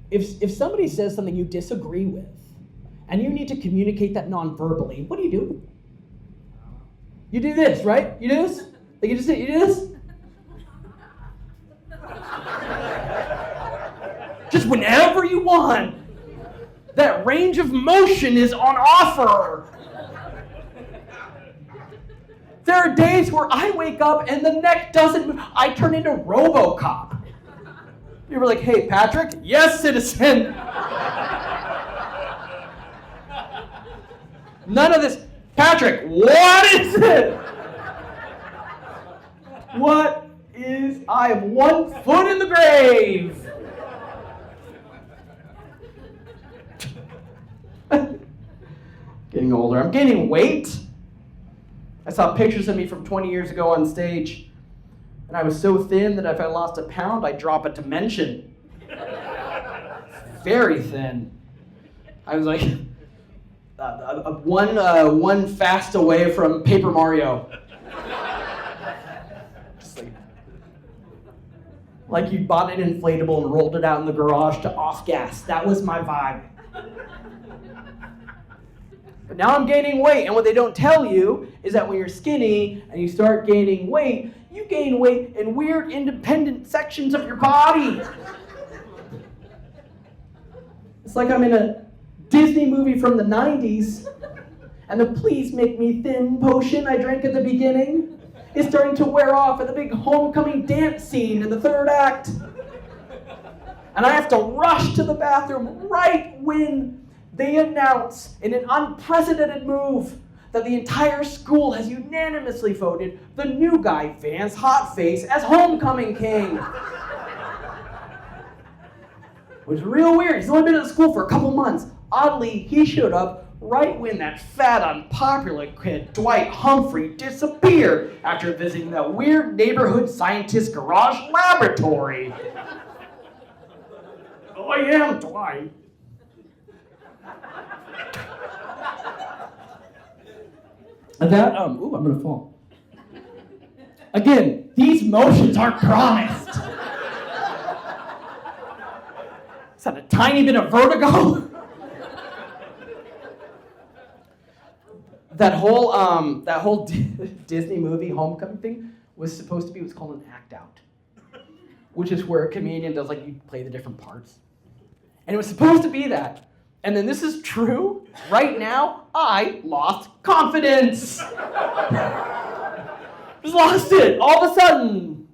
If somebody says something you disagree with, and you need to communicate that non-verbally, what do? You do this, right? You do this? Like you do this? Just whenever you want. That range of motion is on offer. There are days where I wake up and the neck doesn't move. I turn into RoboCop. You were like, hey, Patrick? Yes, citizen. None of this. Patrick, what is it? I have 1 foot in the grave. Getting older. I'm gaining weight. I saw pictures of me from 20 years ago on stage, and I was so thin that if I lost a pound, I'd drop a dimension. Very thin. I was like one fast away from Paper Mario. Just like you bought an inflatable and rolled it out in the garage to off gas. That was my vibe. But now I'm gaining weight, and what they don't tell you is that when you're skinny and you start gaining weight, you gain weight in weird independent sections of your body. It's like I'm in a Disney movie from the 90s, and the please make me thin potion I drank at the beginning is starting to wear off at the big homecoming dance scene in the third act. And I have to rush to the bathroom right when they announce in an unprecedented move that the entire school has unanimously voted the new guy, Vance Hotface, as homecoming king. Which is real weird. He's only been at the school for a couple months. Oddly, he showed up right when that fat, unpopular kid, Dwight Humphrey, disappeared after visiting that weird neighborhood scientist garage laboratory. Oh, I am Dwight. That, ooh, I'm gonna fall. Again, these motions aren't promised. Is that a tiny bit of vertigo? That whole Disney movie Homecoming thing was supposed to be what's called an act out, which is where a comedian does, like, you play the different parts. And it was supposed to be that. And then this is true. Right now, I lost confidence. Just lost it all of a sudden.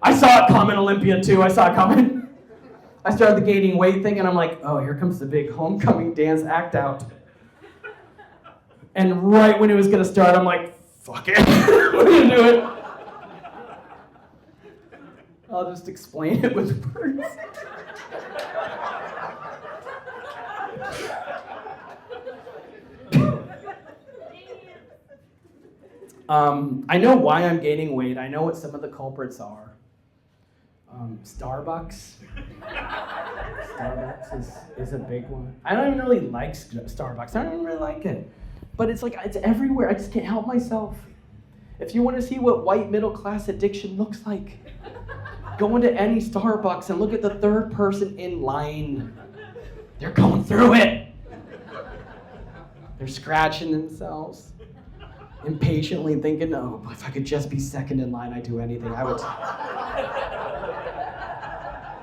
I saw it coming, Olympia too. I saw it coming. I started the gaining weight thing, and I'm like, oh, here comes the big homecoming dance act out. And right when it was going to start, I'm like, fuck it. We're going to do it. I'll just explain it with words. I know why I'm gaining weight. I know what some of the culprits are. Starbucks. Starbucks is a big one. I don't even really like Starbucks. I don't even really like it. But it's like, it's everywhere. I just can't help myself. If you want to see what white middle class addiction looks like, go into any Starbucks and look at the third person in line. They're going through it. They're scratching themselves, impatiently thinking, oh, if I could just be second in line, I'd do anything. I would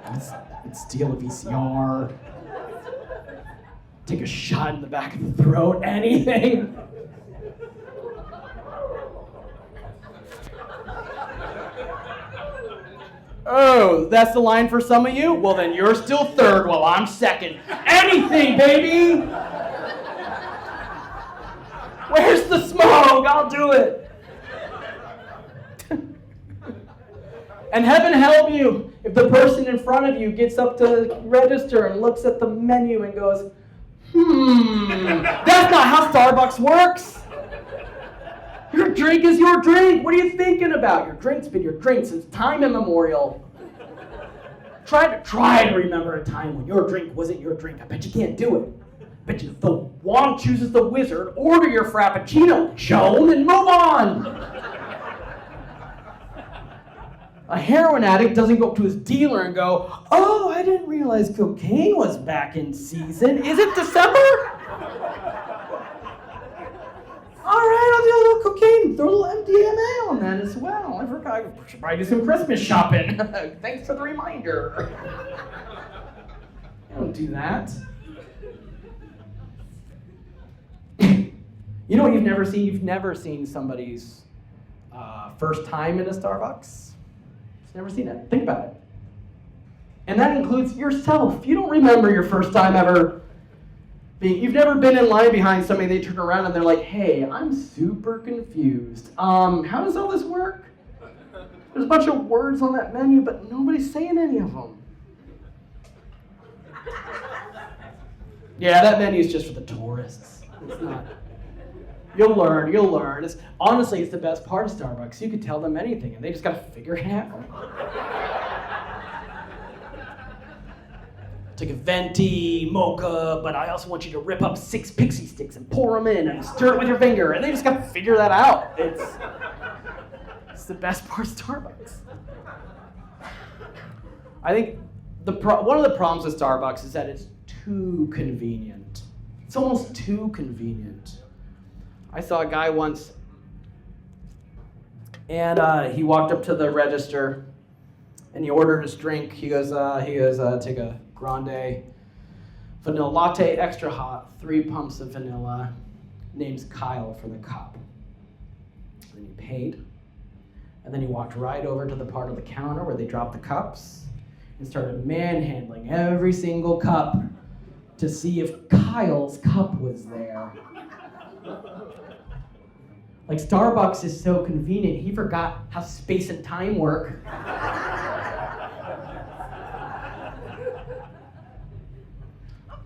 I'd steal a VCR, take a shot in the back of the throat, anything. Oh, that's the line for some of you? Well, then you're still third while I'm second. Anything, baby! Where's the smoke? I'll do it. And heaven help you if the person in front of you gets up to the register and looks at the menu and goes, that's not how Starbucks works. Your drink is your drink. What are you thinking about? Your drink's been your drink since time immemorial. Try to remember a time when your drink wasn't your drink. I bet you can't do it. I bet you if the wand chooses the wizard, order your Frappuccino, Joan, and move on. A heroin addict doesn't go up to his dealer and go, oh, I didn't realize cocaine was back in season. Is it December? All right, I'll do a little cocaine, throw a little MDMA on that as well. I forgot, I should probably do some Christmas shopping. Thanks for the reminder. I don't do that. You know what you've never seen? You've never seen somebody's first time in a Starbucks. You've never seen it. Think about it. And that includes yourself. You don't remember your first time ever you've never been in line behind somebody, they turn around and they're like, hey, I'm super confused. How does all this work? There's a bunch of words on that menu, but nobody's saying any of them. Yeah, that menu's just for the tourists. It's not. You'll learn. Honestly, it's the best part of Starbucks. You could tell them anything, and they just gotta figure it out. Take a venti, mocha, but I also want you to rip up 6 pixie sticks and pour them in and stir it with your finger. And they just got to figure that out. It's the best part of Starbucks. I think one of the problems with Starbucks is that it's too convenient. It's almost too convenient. I saw a guy once, and he walked up to the register, and he ordered his drink. He goes, take a grande vanilla latte, extra hot, 3 pumps of vanilla. Name's Kyle for the cup. And he paid. And then he walked right over to the part of the counter where they dropped the cups and started manhandling every single cup to see if Kyle's cup was there. Like, Starbucks is so convenient, he forgot how space and time work.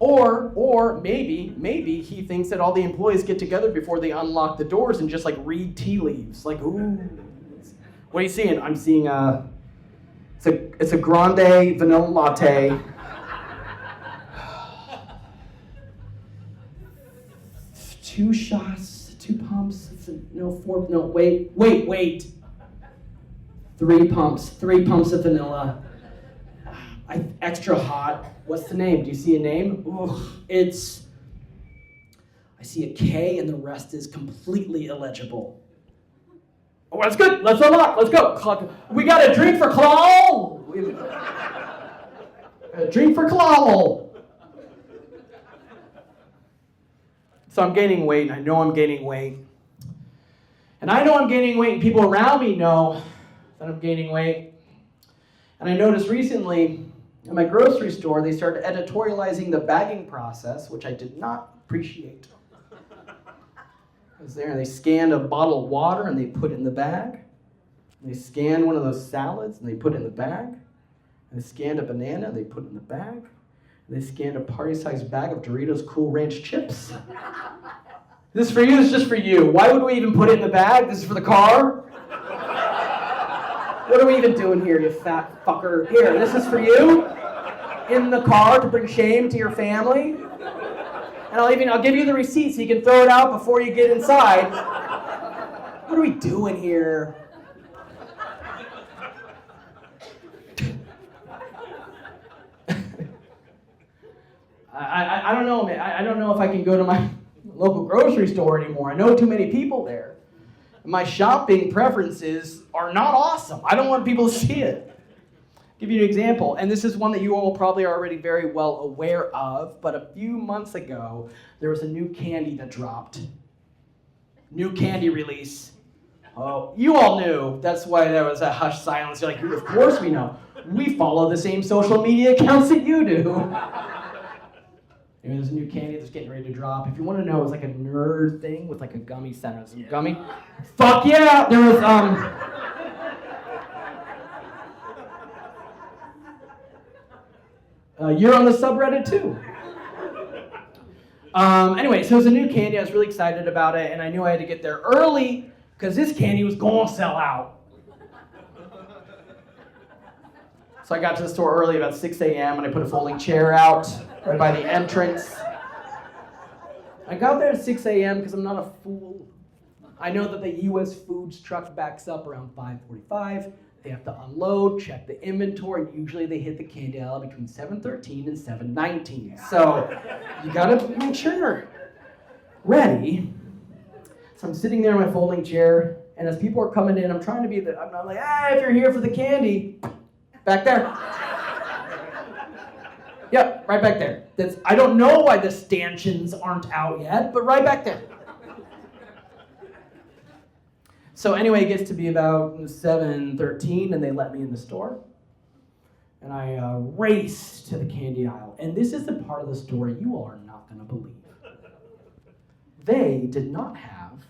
Or maybe he thinks that all the employees get together before they unlock the doors and just like read tea leaves. Like, ooh, what are you seeing? I'm seeing it's a grande vanilla latte. 2 shots, 2 pumps. Wait. 3 pumps of vanilla. Extra hot. What's the name? Do you see a name? Ooh, I see a K and the rest is completely illegible. Oh, that's good. Let's unlock. Let's go. We got a drink for Claw. Drink for Kalal. So I'm gaining weight, and I know I'm gaining weight. And I know I'm gaining weight, and people around me know that I'm gaining weight. And I noticed recently in my grocery store, they started editorializing the bagging process, which I did not appreciate. I was there, and they scanned a bottle of water, and they put it in the bag. They scanned one of those salads, and they put it in the bag. And they scanned a banana, and they put it in the bag. And they scanned a party-sized bag of Doritos Cool Ranch chips. This is for you, this is just for you. Why would we even put it in the bag? This is for the car? What are we even doing here, you fat fucker? Here, this is for you? In the car to bring shame to your family? And I'll give you the receipt so you can throw it out before you get inside. What are we doing here? I don't know, man. I don't know if I can go to my local grocery store anymore. I know too many people there. My shopping preferences are not awesome. I don't want people to see it. I'll give you an example, and this is one that you all probably are already very well aware of, but a few months ago, there was a new candy that dropped. New candy release. Oh, you all knew. That's why there was a hushed silence. You're like, of course we know. We follow the same social media accounts that you do. There's a new candy that's getting ready to drop. If you want to know, it's like a nerd thing with like a gummy center. It's gummy. Fuck yeah! There was you're on the subreddit too. Anyway, so it was a new candy. I was really excited about it, and I knew I had to get there early because this candy was going to sell out. So I got to the store early, about 6 a.m., and I put a folding chair out right by the entrance. I got there at 6 a.m. because I'm not a fool. I know that the U.S. Foods truck backs up around 5:45. They have to unload, check the inventory, and usually they hit the candy aisle between 7:13 and 7:19. So you gotta make sure you're ready. So I'm sitting there in my folding chair, and as people are coming in, I'm trying to be I'm not like, if you're here for the candy, back there. Yep, right back there. I don't know why the stanchions aren't out yet, but right back there. So anyway, it gets to be about 7:13, and they let me in the store. And I race to the candy aisle. And this is the part of the story you all are not going to believe. They did not have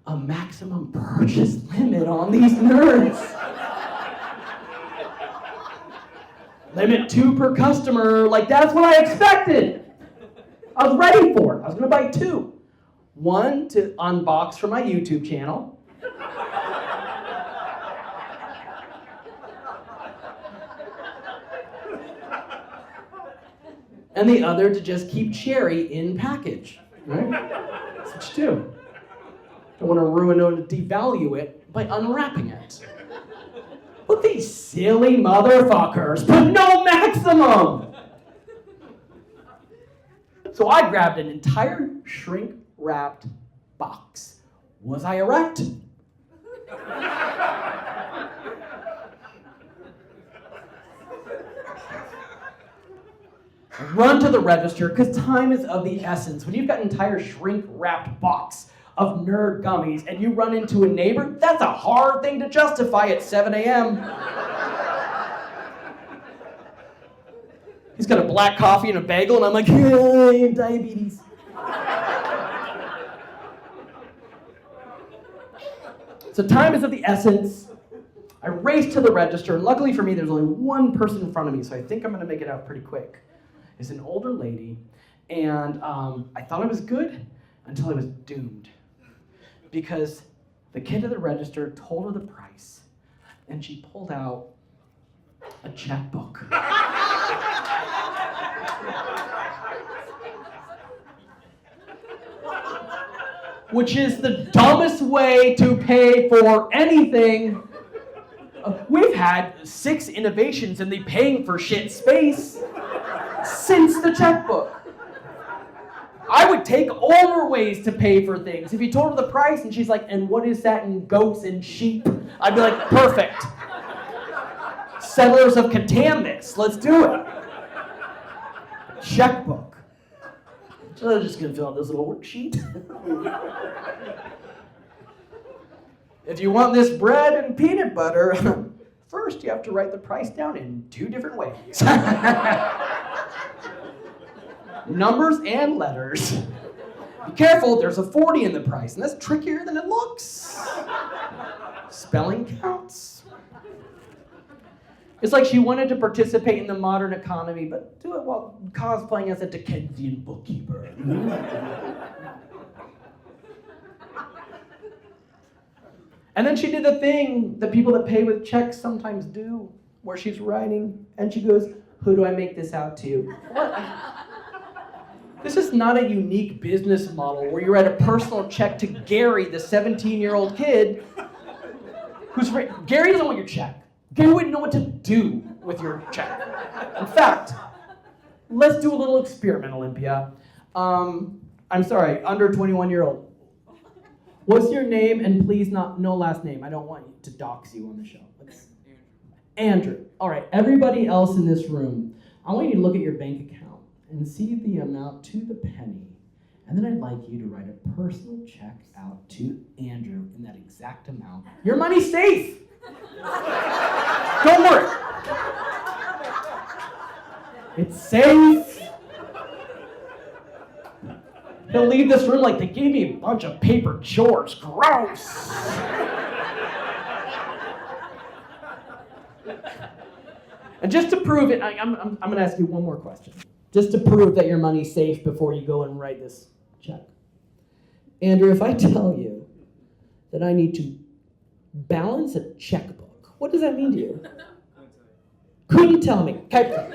a maximum purchase limit on these nerds. Limit 2 per customer, like that's what I expected. I was ready for it. I was gonna buy 2. 1 to unbox for my YouTube channel. And the other to just keep cherry in package, right? That's what you do. Don't want to ruin or devalue it by unwrapping it. But these silly motherfuckers put no maximum! So I grabbed an entire shrink-wrapped box. Was I erect? Run to the register, because time is of the essence. When you've got an entire shrink-wrapped box of nerd gummies and you run into a neighbor, that's a hard thing to justify at 7 a.m. He's got a black coffee and a bagel, and I'm like, I have diabetes. So time is of the essence. I race to the register, and luckily for me, there's only one person in front of me, so I think I'm gonna make it out pretty quick. It's an older lady, and I thought I was good until I was doomed. Because the kid at the register told her the price, and she pulled out a checkbook. Which is the dumbest way to pay for anything. We've had 6 innovations in the paying for shit space since the checkbook. I would take older ways to pay for things. If you told her the price and she's like, and what is that in goats and sheep? I'd be like, perfect. Settlers of Catan this. Let's do it. Checkbook. So I'm just gonna fill out this little worksheet. If you want this bread and peanut butter, first you have to write the price down in 2 different ways. Numbers and letters. Be careful, there's a 40 in the price, and that's trickier than it looks. Spelling counts. It's like she wanted to participate in the modern economy, but do it while cosplaying as a Dickensian bookkeeper. And then she did the thing that people that pay with checks sometimes do, where she's writing, and she goes, "Who do I make this out to?" What? This is not a unique business model where you write a personal check to Gary, the 17-year-old kid, Gary doesn't want your check. Gary wouldn't know what to do with your check. In fact, let's do a little experiment, Olympia. I'm sorry, under 21-year-old. What's your name? And please no last name. I don't want to dox you on the show. Andrew. All right, everybody else in this room, I want you to look at your bank account and see the amount to the penny. And then I'd like you to write a personal check out to Andrew in that exact amount. Your money's safe. Don't worry. It's safe. He'll leave this room like they gave me a bunch of paper chores. Gross. And just to prove it, I'm going to ask you one more question. Just to prove that your money's safe before you go and write this check. Andrew, if I tell you that I need to balance a checkbook, what does that mean to you? Couldn't tell me. Okay.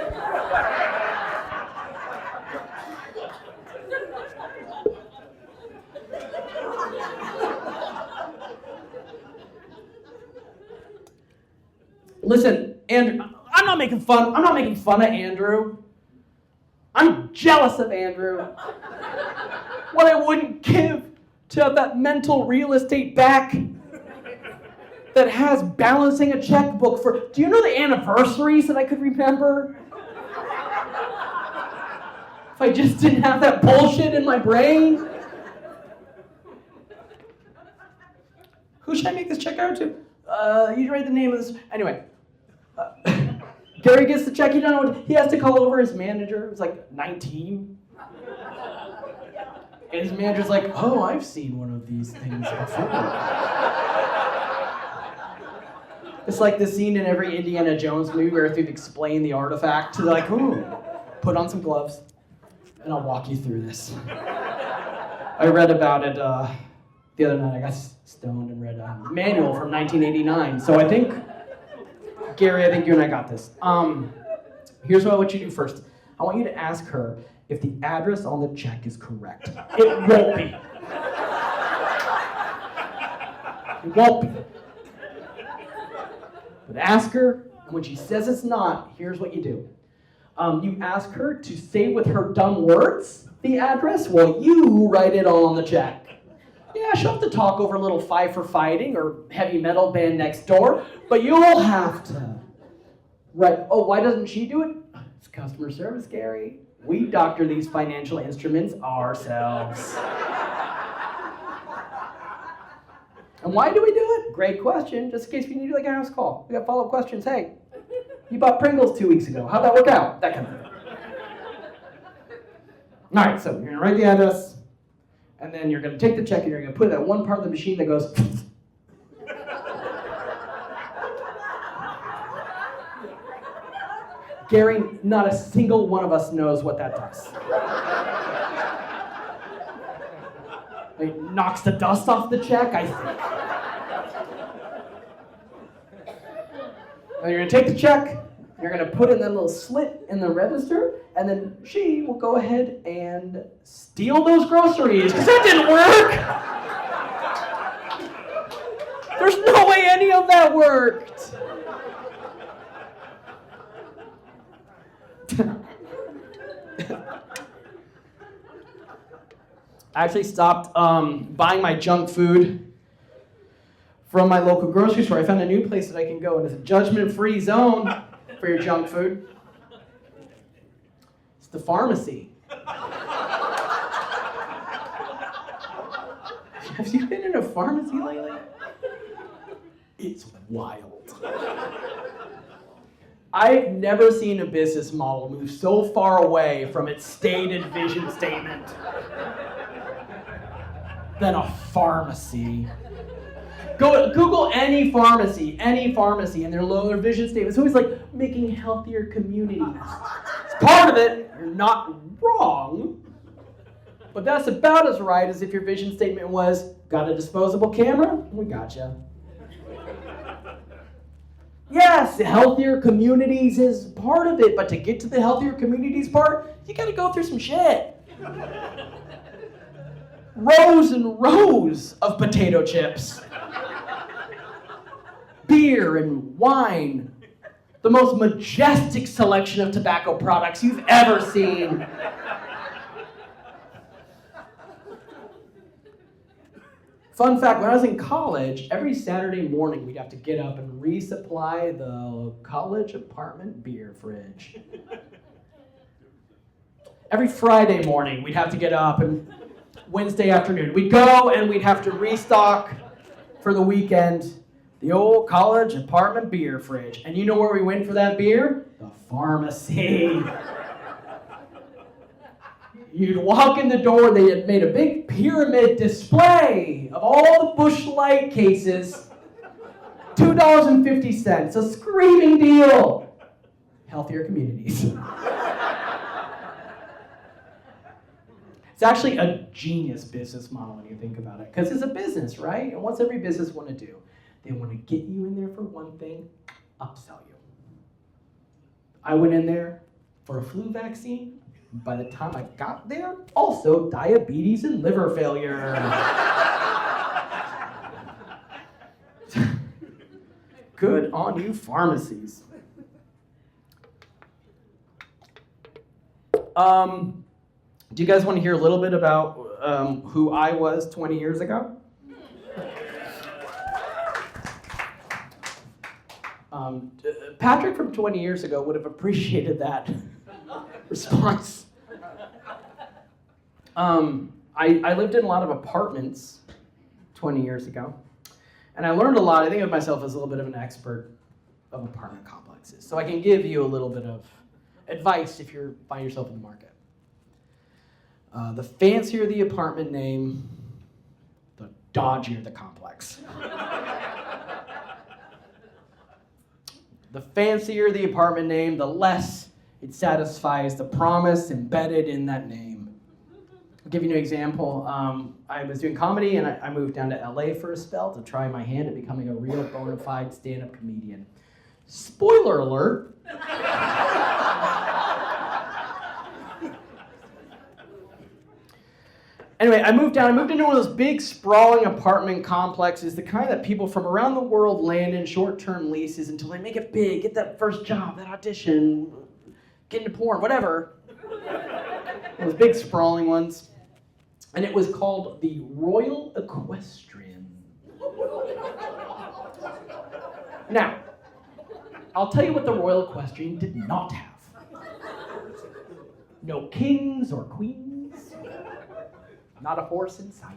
Listen, Andrew, I'm not making fun of Andrew. I'm jealous of Andrew. What I wouldn't give to have that mental real estate back that has balancing a checkbook for, do you know the anniversaries that I could remember? If I just didn't have that bullshit in my brain. Who should I make this check out to? You write the name of this. Anyway. Gary gets the check, he has to call over his manager, who's like 19. And his manager's like, "Oh, I've seen one of these things before." It's like the scene in every Indiana Jones movie where they explain the artifact to like, "Ooh, put on some gloves, and I'll walk you through this." I read about it the other night. I got stoned and read a manual from 1989. So I think, Gary, I think you and I got this. Here's what I want you to do first. I want you to ask her if the address on the check is correct. It won't be. It won't be. But ask her, and when she says it's not, here's what you do. You ask her to say with her dumb words the address while you write it all on the check. Yeah, she'll have to talk over a little Five for Fighting or heavy metal band next door, but you'll have to write. Oh, why doesn't she do it? It's customer service, Gary. We doctor these financial instruments ourselves. And why do we do it? Great question. Just in case we need like a house call. We got follow-up questions. Hey, you bought Pringles 2 weeks ago. How'd that work out? That kind of thing. All right, so you're going to write the address, and then you're going to take the check, and you're going to put it at one part of the machine that goes... Gary, not a single one of us knows what that does. It knocks the dust off the check, I think. And you're going to take the check, you're going to put it in that little slit in the register, and then she will go ahead and steal those groceries, because that didn't work. There's no way any of that worked. I actually stopped buying my junk food from my local grocery store. I found a new place that I can go, and it's a judgment-free zone. for your junk food. It's the pharmacy. Have you been in a pharmacy lately? It's wild. I've never seen a business model move so far away from its stated vision statement than a pharmacy. Go Google any pharmacy, and their vision statement is always like making healthier communities. It's part of it. You're not wrong, but that's about as right as if your vision statement was, got a disposable camera? We gotcha. Yes, healthier communities is part of it, but to get to the healthier communities part, you gotta go through some shit. Rows and rows of potato chips. Beer and wine. The most majestic selection of tobacco products you've ever seen. Fun fact, when I was in college, every Saturday morning we'd have to get up and resupply the college apartment beer fridge. Every Friday morning we'd have to get up, and Wednesday afternoon we'd go and we'd have to restock for the weekend the old college apartment beer fridge. And you know where we went for that beer? The pharmacy. You'd walk in the door, they had made a big pyramid display of all the Busch Light cases. $2.50, a screaming deal. Healthier communities. It's actually a genius business model when you think about it, because it's a business, right? And what's every business want to do? They want to get you in there for one thing, upsell you. I went in there for a flu vaccine. By the time I got there, also diabetes and liver failure. Good on you, pharmacies. Do you guys want to hear a little bit about who I was 20 years ago? Patrick from 20 years ago would have appreciated that response. I lived in a lot of apartments 20 years ago, and I learned a lot. I think of myself as a little bit of an expert of apartment complexes, so I can give you a little bit of advice if you find yourself in the market. The fancier the apartment name, the dodgier the complex. The fancier the apartment name, the less it satisfies the promise embedded in that name. I'll give you an example. I was doing comedy and I moved down to LA for a spell to try my hand at becoming a real bona fide stand-up comedian. Spoiler alert. Anyway, I moved into one of those big sprawling apartment complexes, the kind that people from around the world land in short-term leases until they make it big, get that first job, that audition, get into porn, whatever. Those big sprawling ones. And it was called the Royal Equestrian. Now, I'll tell you what the Royal Equestrian did not have. No kings or queens. Not a horse in sight.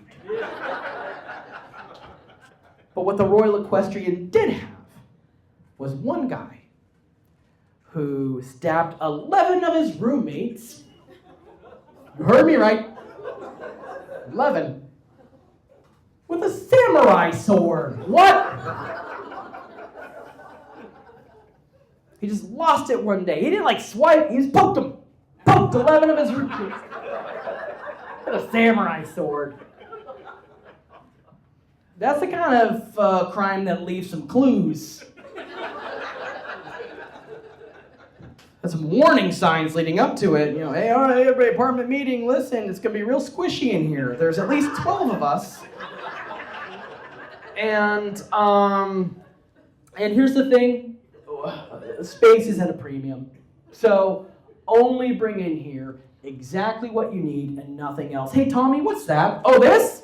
But what the Royal Equestrian did have was one guy who stabbed 11 of his roommates. You heard me right. 11. With a samurai sword. What? He just lost it one day. He didn't swipe, he just poked him. Poked 11 of his roommates. With a samurai sword. That's the kind of crime that leaves some clues. There's some warning signs leading up to it. Hey, all right, everybody, apartment meeting, listen, it's going to be real squishy in here. There's at least 12 of us. And here's the thing. Space is at a premium. So only bring in here exactly what you need and nothing else. Hey, Tommy, what's that? Oh, this?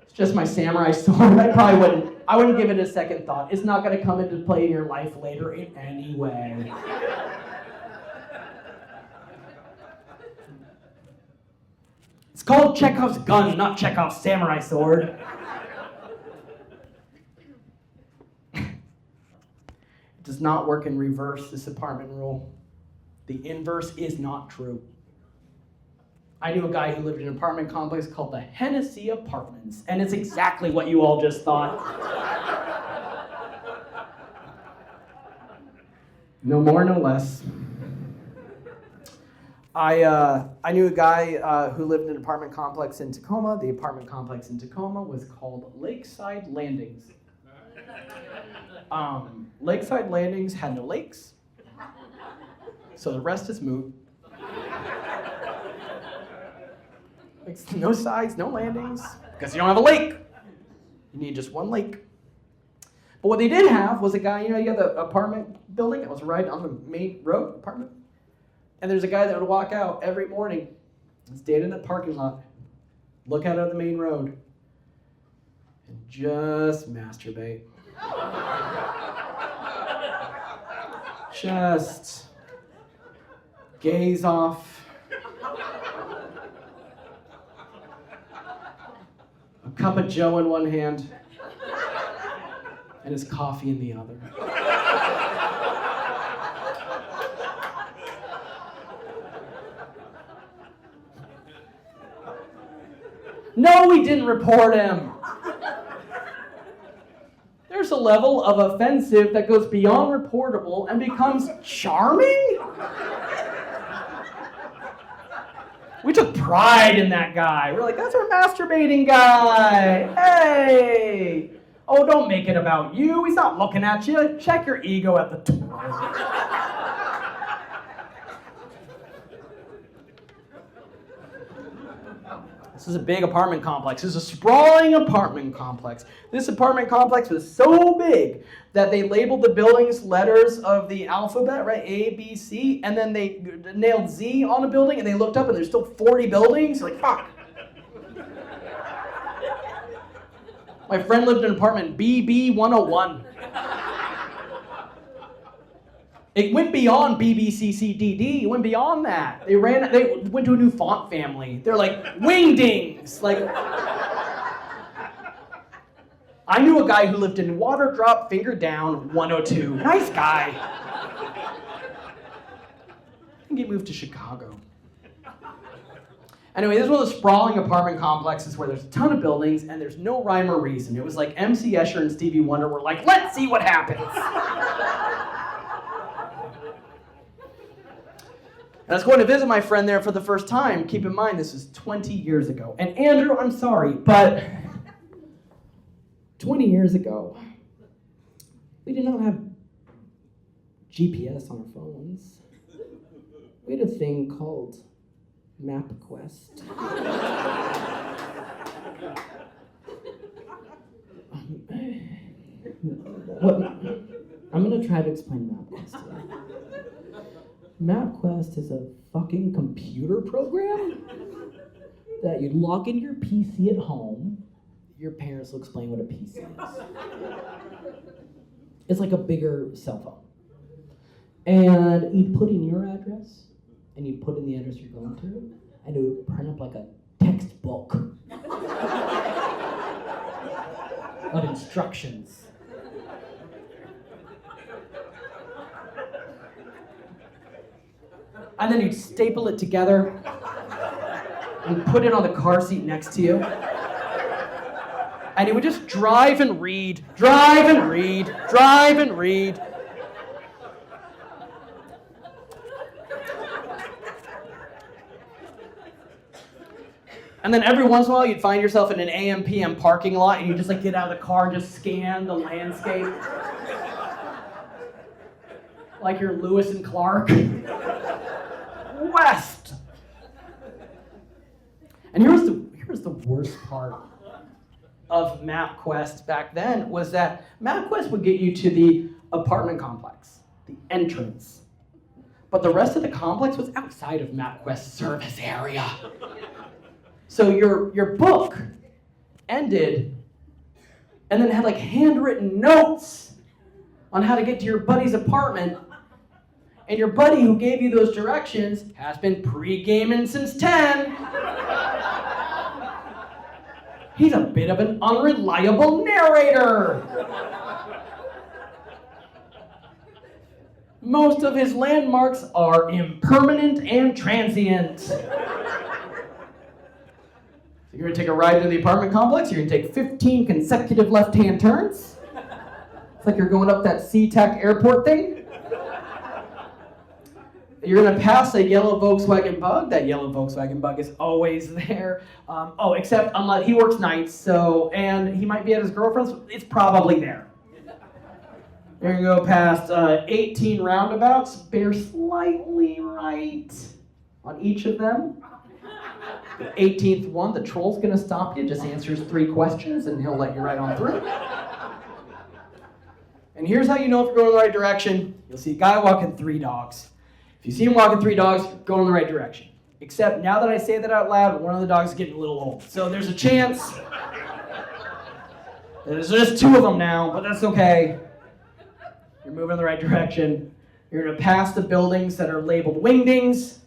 It's just my samurai sword. I wouldn't give it a second thought. It's not going to come into play in your life later in any way. It's called Chekhov's gun, not Chekhov's samurai sword. It does not work in reverse, this apartment rule. The inverse is not true. I knew a guy who lived in an apartment complex called the Hennessy Apartments, and it's exactly what you all just thought. No more, no less. I knew a guy who lived in an apartment complex in Tacoma. The apartment complex in Tacoma was called Lakeside Landings. Lakeside Landings had no lakes, so the rest is moot. No sides, no landings, because you don't have a lake. You need just one lake. But what they did have was a guy, you had the apartment building that was right on the main road, apartment. And there's a guy that would walk out every morning, stand in the parking lot, look out on the main road, and just masturbate. Just gaze off. A cup of Joe in one hand, and his coffee in the other. No, we didn't report him. There's a level of offensive that goes beyond reportable and becomes charming? We took pride in that guy. We're like, that's our masturbating guy. Hey. Oh, don't make it about you. He's not looking at you. Check your ego at the door. This is a big apartment complex. This is a sprawling apartment complex. This apartment complex was so big that they labeled the buildings letters of the alphabet, right? A, B, C, and then they nailed Z on a building, and they looked up, and there's still 40 buildings. Like, fuck. My friend lived in apartment BB 101. It went beyond BBCCDD. It went beyond that. They went to a new font family. They're like wingdings. Like, I knew a guy who lived in Water Drop Finger Down 102. Nice guy. I think he moved to Chicago. Anyway, this is one of those sprawling apartment complexes where there's a ton of buildings and there's no rhyme or reason. It was like MC Escher and Stevie Wonder were like, let's see what happens. And I was going to visit my friend there for the first time. Keep in mind, this is 20 years ago. And Andrew, I'm sorry, but 20 years ago, we did not have GPS on our phones. We had a thing called MapQuest. I'm going to try to explain MapQuest to you. MapQuest is a fucking computer program that you log into your PC at home. Your parents will explain what a PC is. It's like a bigger cell phone. And you'd put in your address, and you'd put in the address you're going to, and it would print up like a textbook of instructions. And then you'd staple it together and put it on the car seat next to you. And you would just drive and read, drive and read, drive and read. And then every once in a while you'd find yourself in an AM/PM parking lot and you just like get out of the car and just scan the landscape. Like you're Lewis and Clark. West. And here's the worst part of MapQuest back then was that MapQuest would get you to the apartment complex, the entrance. But the rest of the complex was outside of MapQuest's service area. So your book ended and then had like handwritten notes on how to get to your buddy's apartment. And your buddy who gave you those directions has been pre-gaming since 10. He's a bit of an unreliable narrator. Most of his landmarks are impermanent and transient. So you're gonna take a ride to the apartment complex, you're gonna take 15 consecutive left-hand turns. It's like you're going up that SeaTac airport thing. You're gonna pass a yellow Volkswagen Bug. That yellow Volkswagen Bug is always there. Except unless he works nights, and he might be at his girlfriend's, it's probably there. You're gonna go past 18 roundabouts, bear slightly right on each of them. The 18th one, the troll's gonna stop you, just answers 3 questions, and he'll let you right on through. And here's how you know if you're going in the right direction. You'll see a guy walking 3 dogs. If you see him walking 3 dogs, go in the right direction. Except now that I say that out loud, one of the dogs is getting a little old. So there's a chance. There's just 2 of them now, but that's okay. You're moving in the right direction. You're gonna pass the buildings that are labeled wingdings.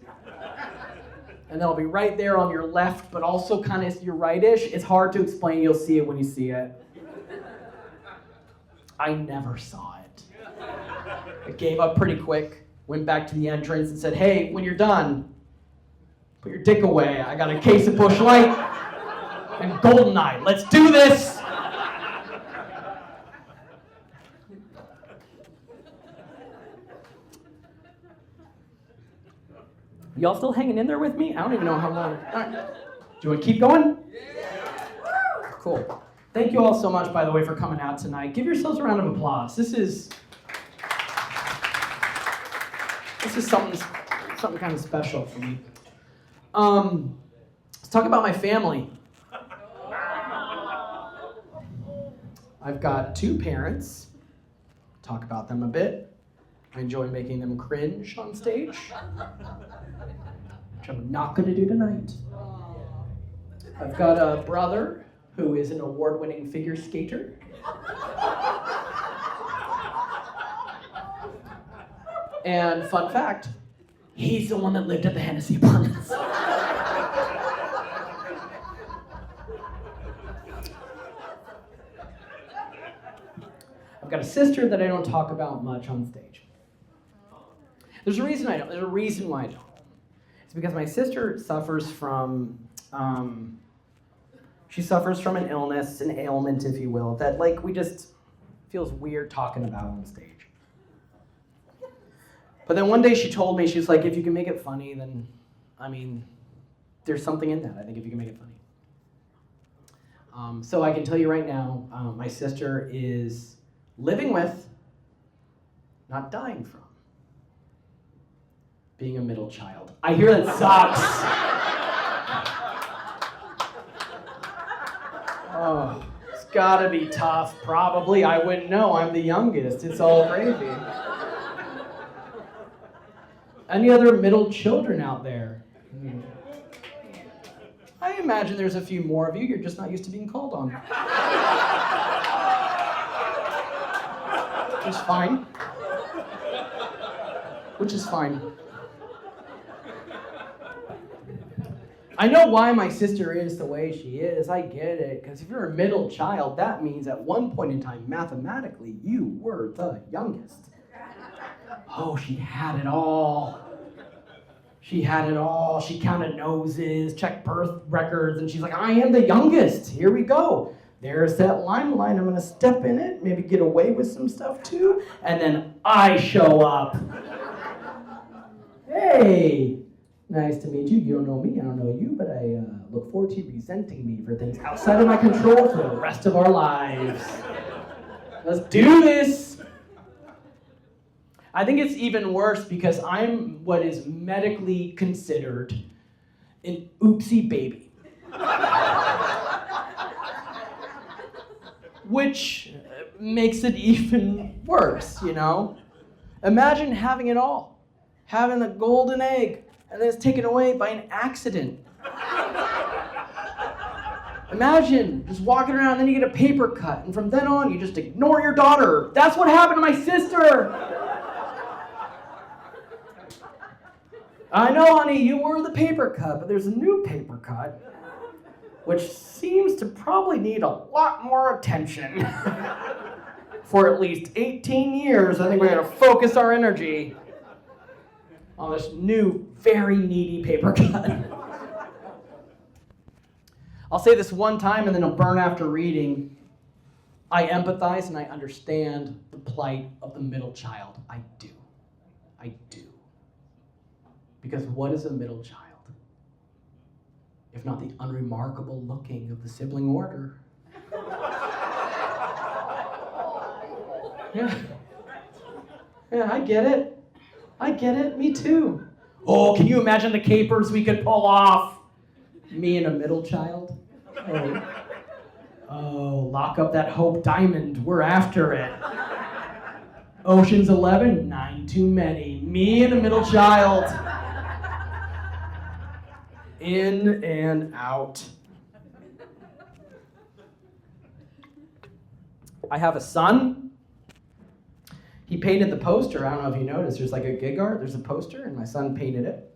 And they'll be right there on your left, but also kind of your right-ish. It's hard to explain, you'll see it when you see it. I never saw it. I gave up pretty quick, went back to the entrance and said, hey, when you're done, put your dick away. I got a case of Busch Light and Goldeneye. Let's do this! Y'all still hanging in there with me? I don't even know how long. All right. Do you want to keep going? Yeah. Cool. Thank you all so much, by the way, for coming out tonight. Give yourselves a round of applause. This is something kind of special for me. Let's talk about my family. I've got 2 parents. Talk about them a bit. I enjoy making them cringe on stage, which I'm not going to do tonight. I've got a brother who is an award-winning figure skater. And fun fact, he's the one that lived at the Hennessy Apartments. I've got a sister that I don't talk about much on stage. There's a reason I don't. There's a reason why I don't. It's because my sister suffers from, she suffers from an illness, an ailment, if you will, that we just feels weird talking about on stage. But then one day she told me, she's like, if you can make it funny, then, there's something in that. I think if you can make it funny. So I can tell you right now, my sister is living with, not dying from, being a middle child. I hear that sucks. Oh, it's gotta be tough. Probably, I wouldn't know. I'm the youngest. It's all gravy. Any other middle children out there? I imagine there's a few more of you. You're just not used to being called on. Which is fine. Which is fine. I know why my sister is the way she is. I get it. Because if you're a middle child, that means at one point in time, mathematically, you were the youngest. Oh, she had it all. She had it all. She counted noses, checked birth records, and she's like, I am the youngest. Here we go. There's that limelight. I'm going to step in it, maybe get away with some stuff too, and then I show up. Hey, nice to meet you. You don't know me, I don't know you, but I look forward to you resenting me for things outside of my control for the rest of our lives. Let's do this. I think it's even worse because I'm what is medically considered an oopsie baby. Which makes it even worse, you know? Imagine having it all. Having the golden egg, and then it's taken away by an accident. Imagine just walking around, then you get a paper cut, and from then on, you just ignore your daughter. That's what happened to my sister. I know, honey, you were the paper cut, but there's a new paper cut, which seems to probably need a lot more attention. For at least 18 years, I think we're going to focus our energy on this new, very needy paper cut. I'll say this one time and then I'll burn after reading. I empathize and I understand the plight of the middle child. I do. I do. Because what is a middle child? If not the unremarkable looking of the sibling order? Yeah. Yeah, I get it. I get it. Me too. Oh, can you imagine the capers we could pull off? Me and a middle child? Oh, lock up that Hope Diamond. We're after it. Ocean's 11, 9 too many. Me and a middle child. In and out. I have a son. He painted the poster. I don't know if you noticed. There's like a gig art. There's a poster, and my son painted it.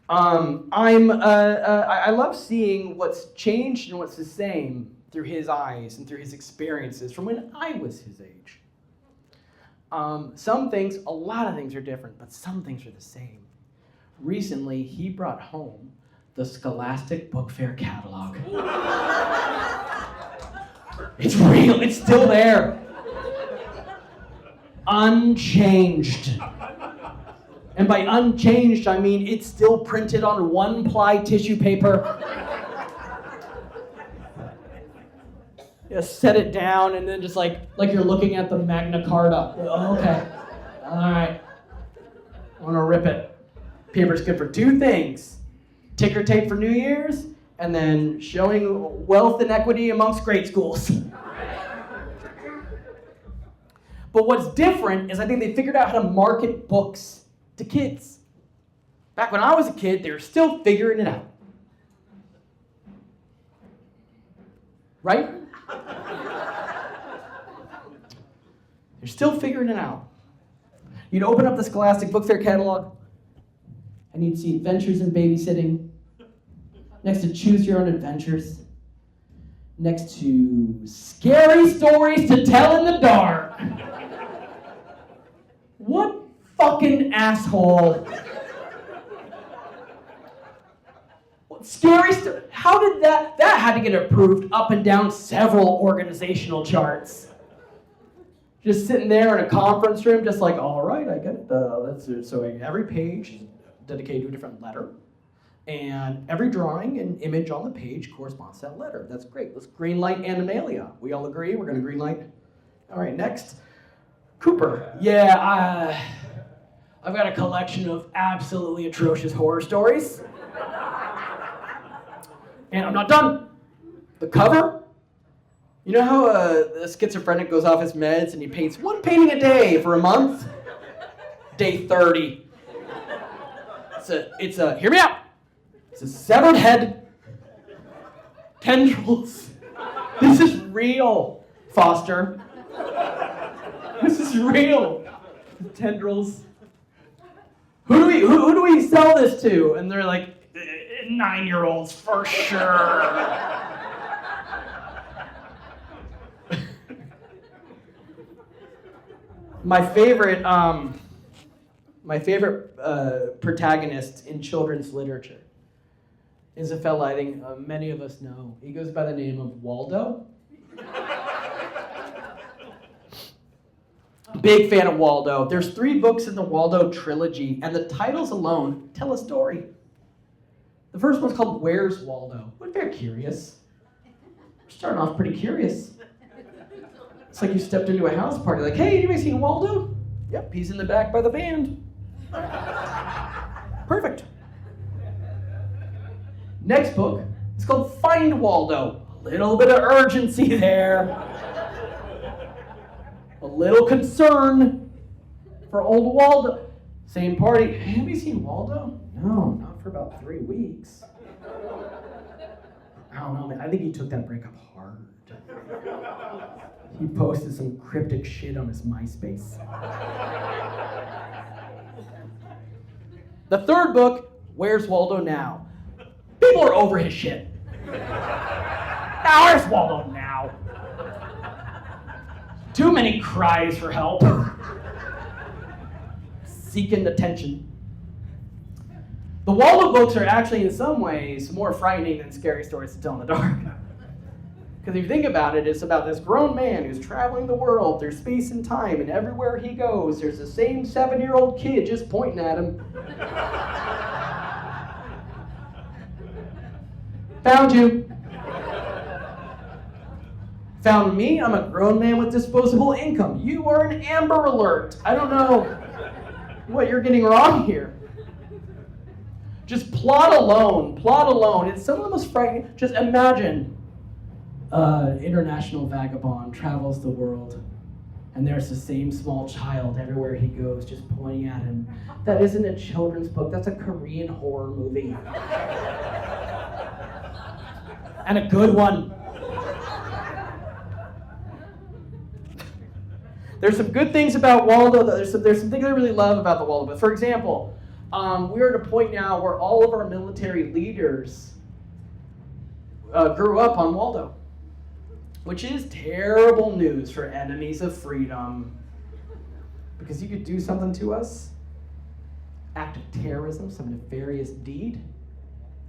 I love seeing what's changed and what's the same through his eyes and through his experiences from when I was his age. Some things, a lot of things are different, but some things are the same. Recently, he brought home the Scholastic Book Fair catalog. It's real. It's still there. Unchanged. And by unchanged, I mean it's still printed on 1-ply tissue paper. Just set it down and then just like you're looking at the Magna Carta. Oh, okay. All right. I want to rip it. Paper's good for 2 things. Ticker tape for New Year's and then showing wealth inequity amongst grade schools. But what's different is I think they figured out how to market books to kids. Back when I was a kid, they were still figuring it out. Right? They're still figuring it out. You'd open up the Scholastic Book Fair catalog, and you'd see Adventures in Babysitting, next to Choose Your Own Adventures, next to Scary Stories to Tell in the Dark. What fucking asshole. Scary story. How did that had to get approved up and down several organizational charts. Just sitting there in a conference room, just like, all right, I get it. So every page is dedicated to a different letter. And every drawing and image on the page corresponds to that letter. That's great. Let's greenlight Animalia. We all agree we're going to greenlight. All right, next. Cooper. Yeah, I've got a collection of absolutely atrocious horror stories. And I'm not done. The cover. You know how a schizophrenic goes off his meds and he paints 1 painting a day for a month? Day 30. It's a, hear me out. It's a severed head. Tendrils. This is real, Foster. This is real. Tendrils. Who do we sell this to? And they're like, 9-year-olds for sure. My favorite protagonist in children's literature is a fella I think many of us know. He goes by the name of Waldo. Big fan of Waldo. There's 3 books in the Waldo trilogy, and the titles alone tell a story. The first one's called Where's Waldo? We're very curious. We're starting off pretty curious. It's like you stepped into a house party, like, hey, anybody seen Waldo? Yep, he's in the back by the band. Perfect. Next book is called Find Waldo. A little bit of urgency there. A little concern for old Waldo. Same party. Have you seen Waldo? No, not for about 3 weeks. I don't know, man. I think he took that breakup hard. He posted some cryptic shit on his MySpace. The third book, Where's Waldo Now? People are over his shit. Now, where's Waldo now? Too many cries for help. Seeking attention. The Waldo books are actually, in some ways, more frightening than scary stories to tell in the dark. Because if you think about it, it's about this grown man who's traveling the world through space and time, and everywhere he goes, there's the same 7-year-old kid just pointing at him. Found you. Found me? I'm a grown man with disposable income. You are an Amber Alert. I don't know what you're getting wrong here. Just plot alone. It's some of the most frightening. Just imagine international vagabond travels the world, and there's the same small child everywhere he goes, just pointing at him. That isn't a children's book. That's a Korean horror movie. And a good one. There's some good things about Waldo. There's some things I really love about the Waldo. But for example, we're at a point now where all of our military leaders grew up on Waldo, which is terrible news for enemies of freedom. Because you could do something to us, act of terrorism, some nefarious deed,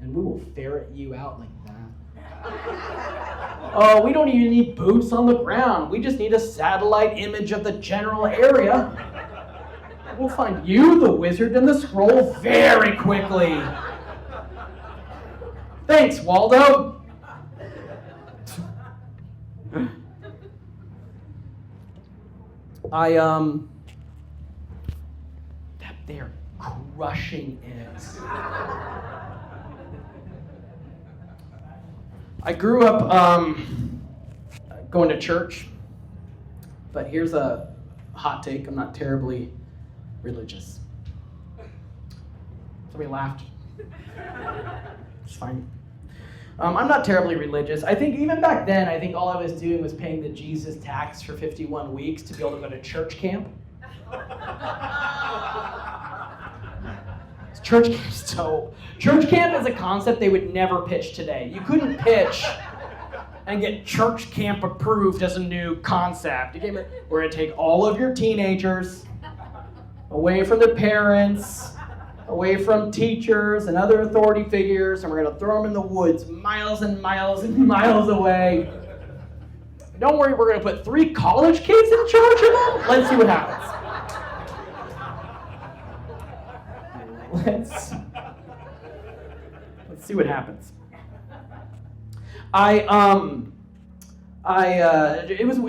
and we will ferret you out like that. Oh, we don't even need boots on the ground. We just need a satellite image of the general area. We'll find you, the wizard, and the scroll very quickly. Thanks, Waldo. They're crushing it. I grew up going to church, but here's a hot take. I'm not terribly religious. Somebody laughed. It's fine. I'm not terribly religious. I think even back then, I think all I was doing was paying the Jesus tax for 51 weeks to be able to go to church camp. Church camp is a concept they would never pitch today. You couldn't pitch and get church camp approved as a new concept. We're going to take all of your teenagers away from their parents, away from teachers and other authority figures, and we're going to throw them in the woods miles and miles and miles away. Don't worry, we're going to put 3 college kids in charge of them. Let's see what happens. Let's see what happens.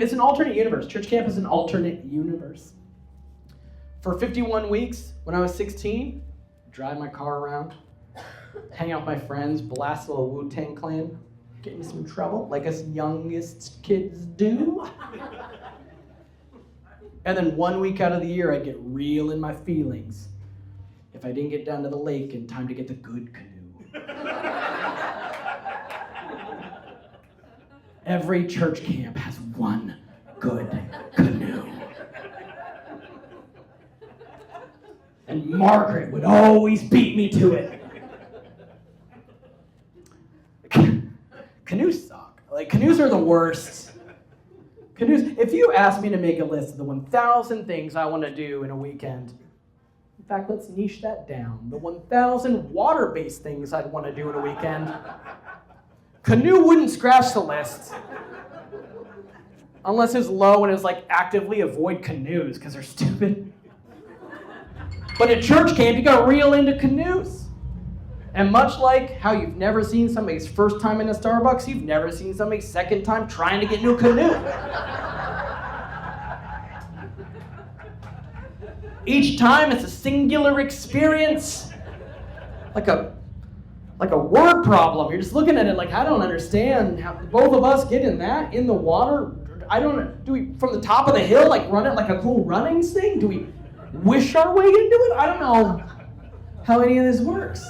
It's an alternate universe. Church camp is an alternate universe. For 51 weeks, when I was 16, drive my car around, hang out with my friends, blast a little Wu-Tang Clan, get in some trouble, like us youngest kids do. And then 1 week out of the year, I'd get real in my feelings if I didn't get down to the lake in time to get the good canoe. Every church camp has one good canoe. And Margaret would always beat me to it. Canoes suck. Like, canoes are the worst. Canoes, if you ask me to make a list of the 1,000 things I want to do in a weekend, in fact, let's niche that down. The 1,000 water-based things I'd want to do in a weekend. Canoe wouldn't scratch the list. Unless it's low and it's like actively avoid canoes because they're stupid. But at church camp, you got real into canoes. And much like how you've never seen somebody's first time in a Starbucks, you've never seen somebody's second time trying to get into a canoe. Each time it's a singular experience. Like a word problem. You're just looking at it like, I don't understand how both of us get in the water. I don't know. Do we, from the top of the hill, like run it like a cool running thing? Do we wish our way into it? I don't know how any of this works.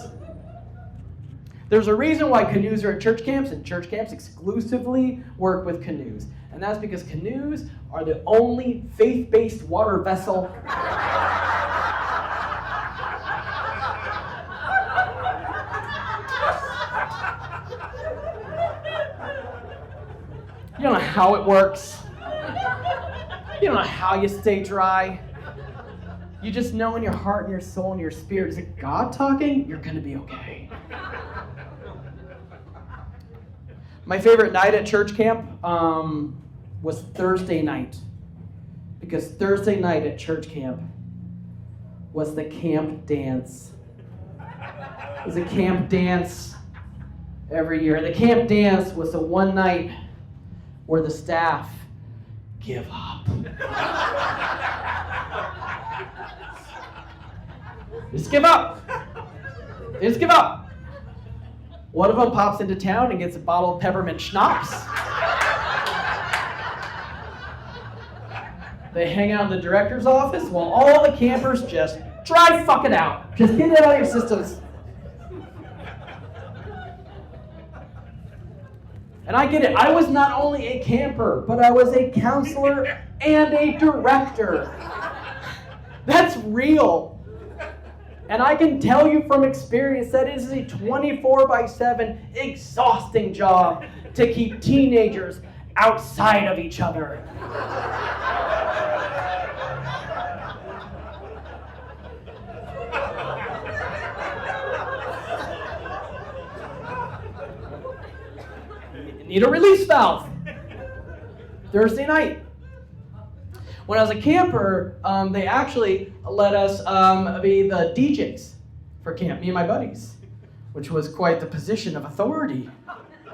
There's a reason why canoes are at church camps, and church camps exclusively work with canoes. And that's because canoes are the only faith-based water vessel You don't know how it works. You don't know how you stay dry. You just know in your heart and your soul and your spirit, is it God talking? You're going to be okay. My favorite night at church camp was Thursday night. Because Thursday night at church camp was the camp dance. It was a camp dance every year. The camp dance was the one night where the staff give up. Just give up. They just give up. One of them pops into town and gets a bottle of peppermint schnapps. They hang out in the director's office while all the campers just try fuck it out. Just get it out of your systems. And I get it. I was not only a camper, but I was a counselor and a director. That's real. And I can tell you from experience that it is a 24/7 exhausting job to keep teenagers outside of each other. Need a release valve. Thursday night. When I was a camper, they actually let us be the DJs for camp, me and my buddies, which was quite the position of authority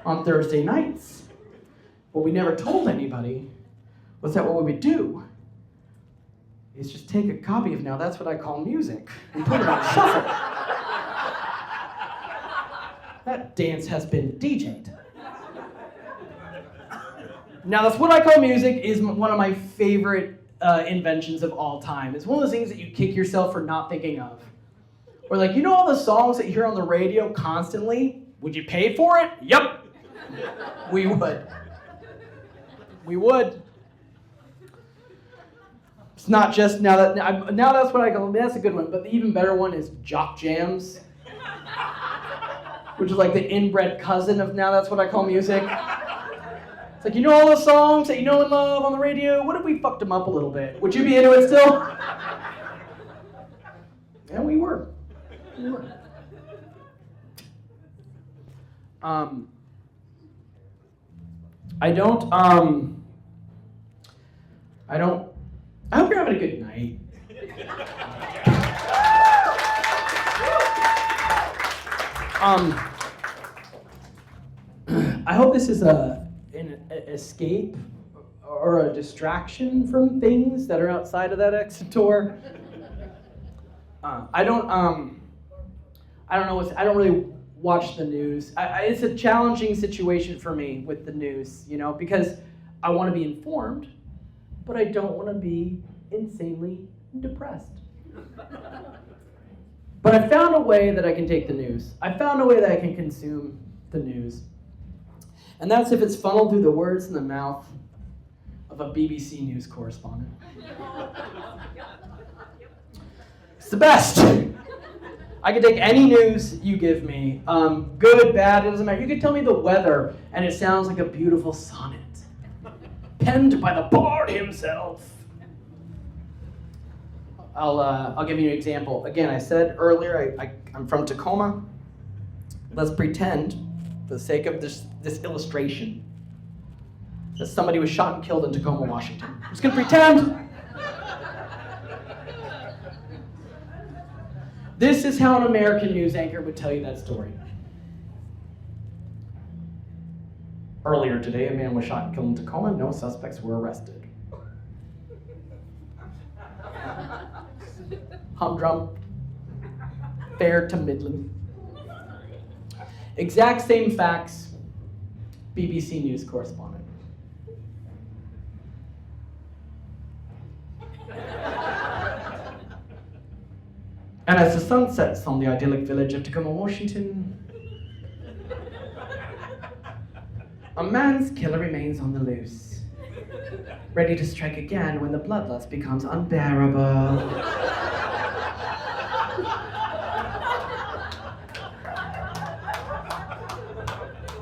on Thursday nights. What we never told anybody was that what we would do is just take a copy of Now That's What I Call Music and put it on shuffle. That dance has been DJ'd. Now, That's What I Call Music is one of my favorite inventions of all time. It's one of those things that you kick yourself for not thinking of. Or like, you know all the songs that you hear on the radio constantly? Would you pay for it? Yep. We would. We would. It's not just Now That's What I Call, that's a good one, but the even better one is Jock Jams, which is like the inbred cousin of Now That's What I Call Music. It's like, you know all the songs that you know and love on the radio? What if we fucked them up a little bit? Would you be into it still? Yeah, we were. We were. I hope you're having a good night. I hope this is an escape or a distraction from things that are outside of that exit door. I don't really watch the news. It's a challenging situation for me with the news, you know, because I want to be informed, but I don't want to be insanely depressed. But I found a way that I can take the news. I found a way that I can consume the news. And that's if it's funneled through the words in the mouth of a BBC News correspondent. It's the best. I can take any news you give me, good, bad, it doesn't matter. You can tell me the weather, and it sounds like a beautiful sonnet, penned by the bard himself. I'll give you an example. Again, I said earlier, I'm from Tacoma. Let's pretend, for the sake of this illustration, that somebody was shot and killed in Tacoma, Washington. I'm just gonna pretend. This is how an American news anchor would tell you that story. Earlier today, a man was shot and killed in Tacoma. No suspects were arrested. Humdrum. Fair to middling. Exact same facts. BBC News correspondent. And as the sun sets on the idyllic village of Tacoma, Washington, A man's killer remains on the loose, ready to strike again when the bloodlust becomes unbearable.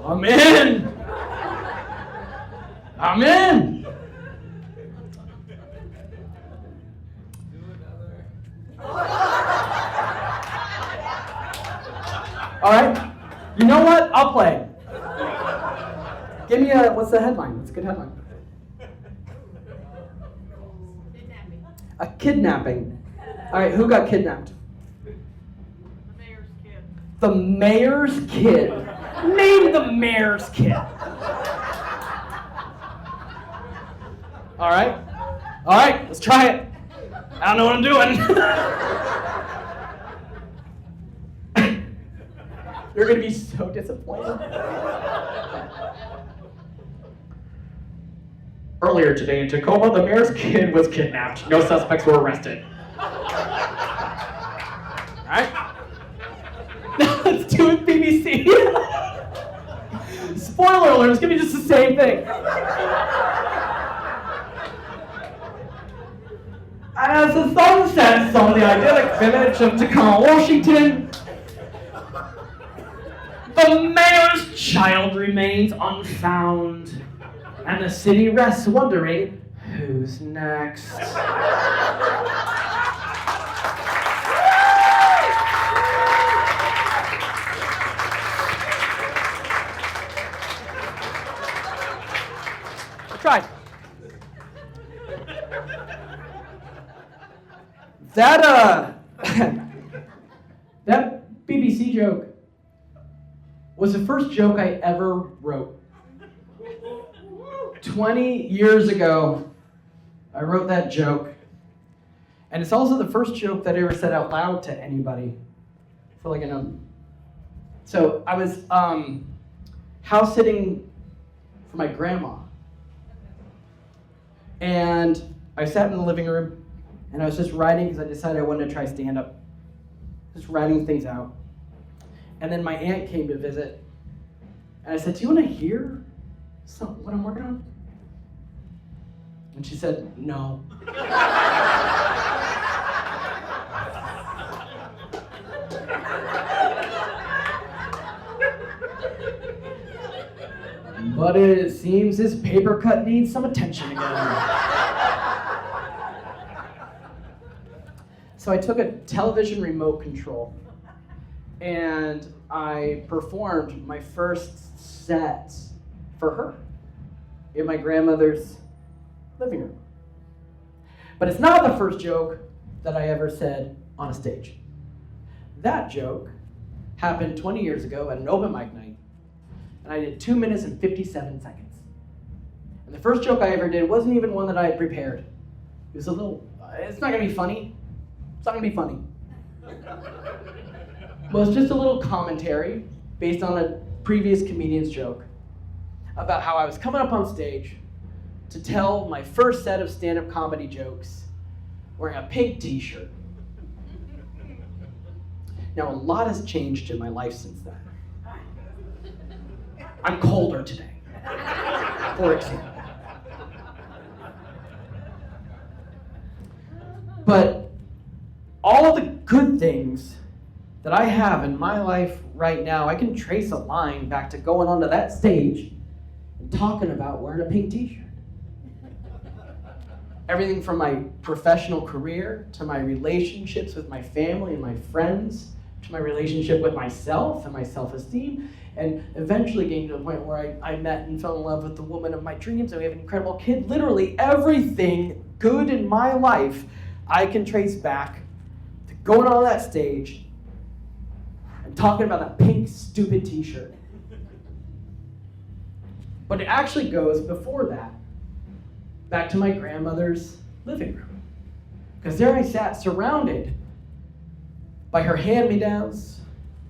I'm in! I'm in! All right, you know what? I'll play. Give me what's the headline? What's a good headline? Kidnapping. A kidnapping. All right, who got kidnapped? The mayor's kid. The mayor's kid. Name the mayor's kid. All right, let's try it. I don't know what I'm doing. You're gonna be so disappointed. Earlier today in Tacoma, the mayor's kid was kidnapped. No suspects were arrested. Alright? Let's do it, BBC. Spoiler alert, it's gonna be just the same thing. As the sun sets on the idyllic village of Tacoma, Washington, the mayor's child remains unfound, and the city rests wondering, who's next? I tried. That BBC joke was the first joke I ever wrote. 20 years ago, I wrote that joke. And it's also the first joke that I ever said out loud to anybody for like So I was house sitting for my grandma. And I sat in the living room and I was just writing because I decided I wanted to try stand up. Just writing things out. And then my aunt came to visit. And I said, do you want to hear what I'm working on? And she said, no. But it seems his paper cut needs some attention again. So I took a television remote control and I performed my first set for her in my grandmother's living room. But it's not the first joke that I ever said on a stage. That joke happened 20 years ago at an open mic night, and I did 2 minutes and 57 seconds. And the first joke I ever did wasn't even one that I had prepared. It was it's not gonna be funny. It's not gonna be funny. Well, it's just a little commentary based on a previous comedian's joke about how I was coming up on stage to tell my first set of stand-up comedy jokes wearing a pink t-shirt. Now, a lot has changed in my life since then. I'm colder today, for example. But all of the good things that I have in my life right now, I can trace a line back to going onto that stage and talking about wearing a pink t-shirt. Everything from my professional career, to my relationships with my family and my friends, to my relationship with myself and my self-esteem, and eventually getting to the point where I met and fell in love with the woman of my dreams, and we have an incredible kid. Literally everything good in my life I can trace back to going on that stage and talking about that pink, stupid t-shirt. But it actually goes before that, back to my grandmother's living room. Because there I sat surrounded by her hand-me-downs,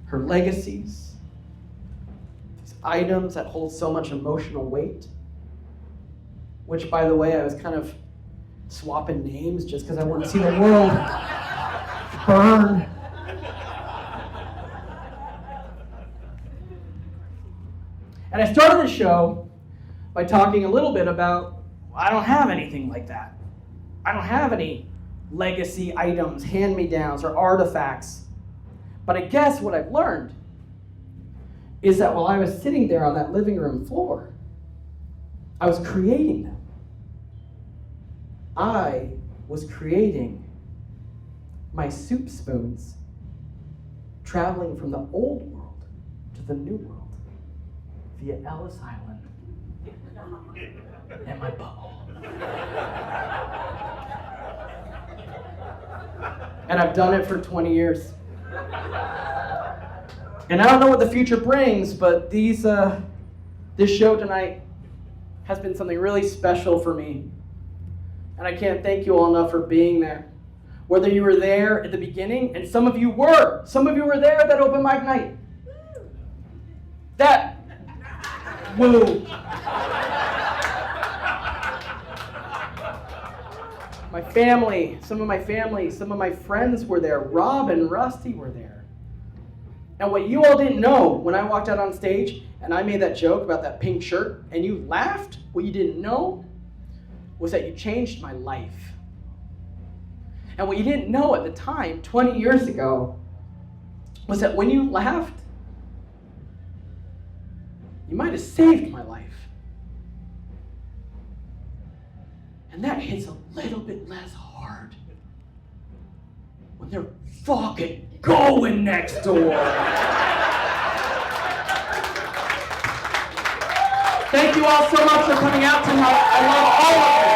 her legacies, these items that hold so much emotional weight, which, by the way, I was kind of swapping names just because I wanted to see the world burn. And I started the show by talking a little bit about, I don't have anything like that. I don't have any legacy items, hand-me-downs, or artifacts. But I guess what I've learned is that while I was sitting there on that living room floor, I was creating them. I was creating my soup spoons, traveling from the old world to the new world via Ellis Island and my butthole. And I've done it for 20 years. And I don't know what the future brings, but this show tonight has been something really special for me. And I can't thank you all enough for being there. Whether you were there at the beginning, and some of you were there at that open mic night. Woo. My family, some of my friends were there. Rob and Rusty were there. And what you all didn't know when I walked out on stage and I made that joke about that pink shirt and you laughed, what you didn't know was that you changed my life. And what you didn't know at the time, 20 years ago, was that when you laughed, you might have saved my life. And that hits a little bit less hard when they're fucking going next door. Thank you all so much for coming out tonight. I love all of you.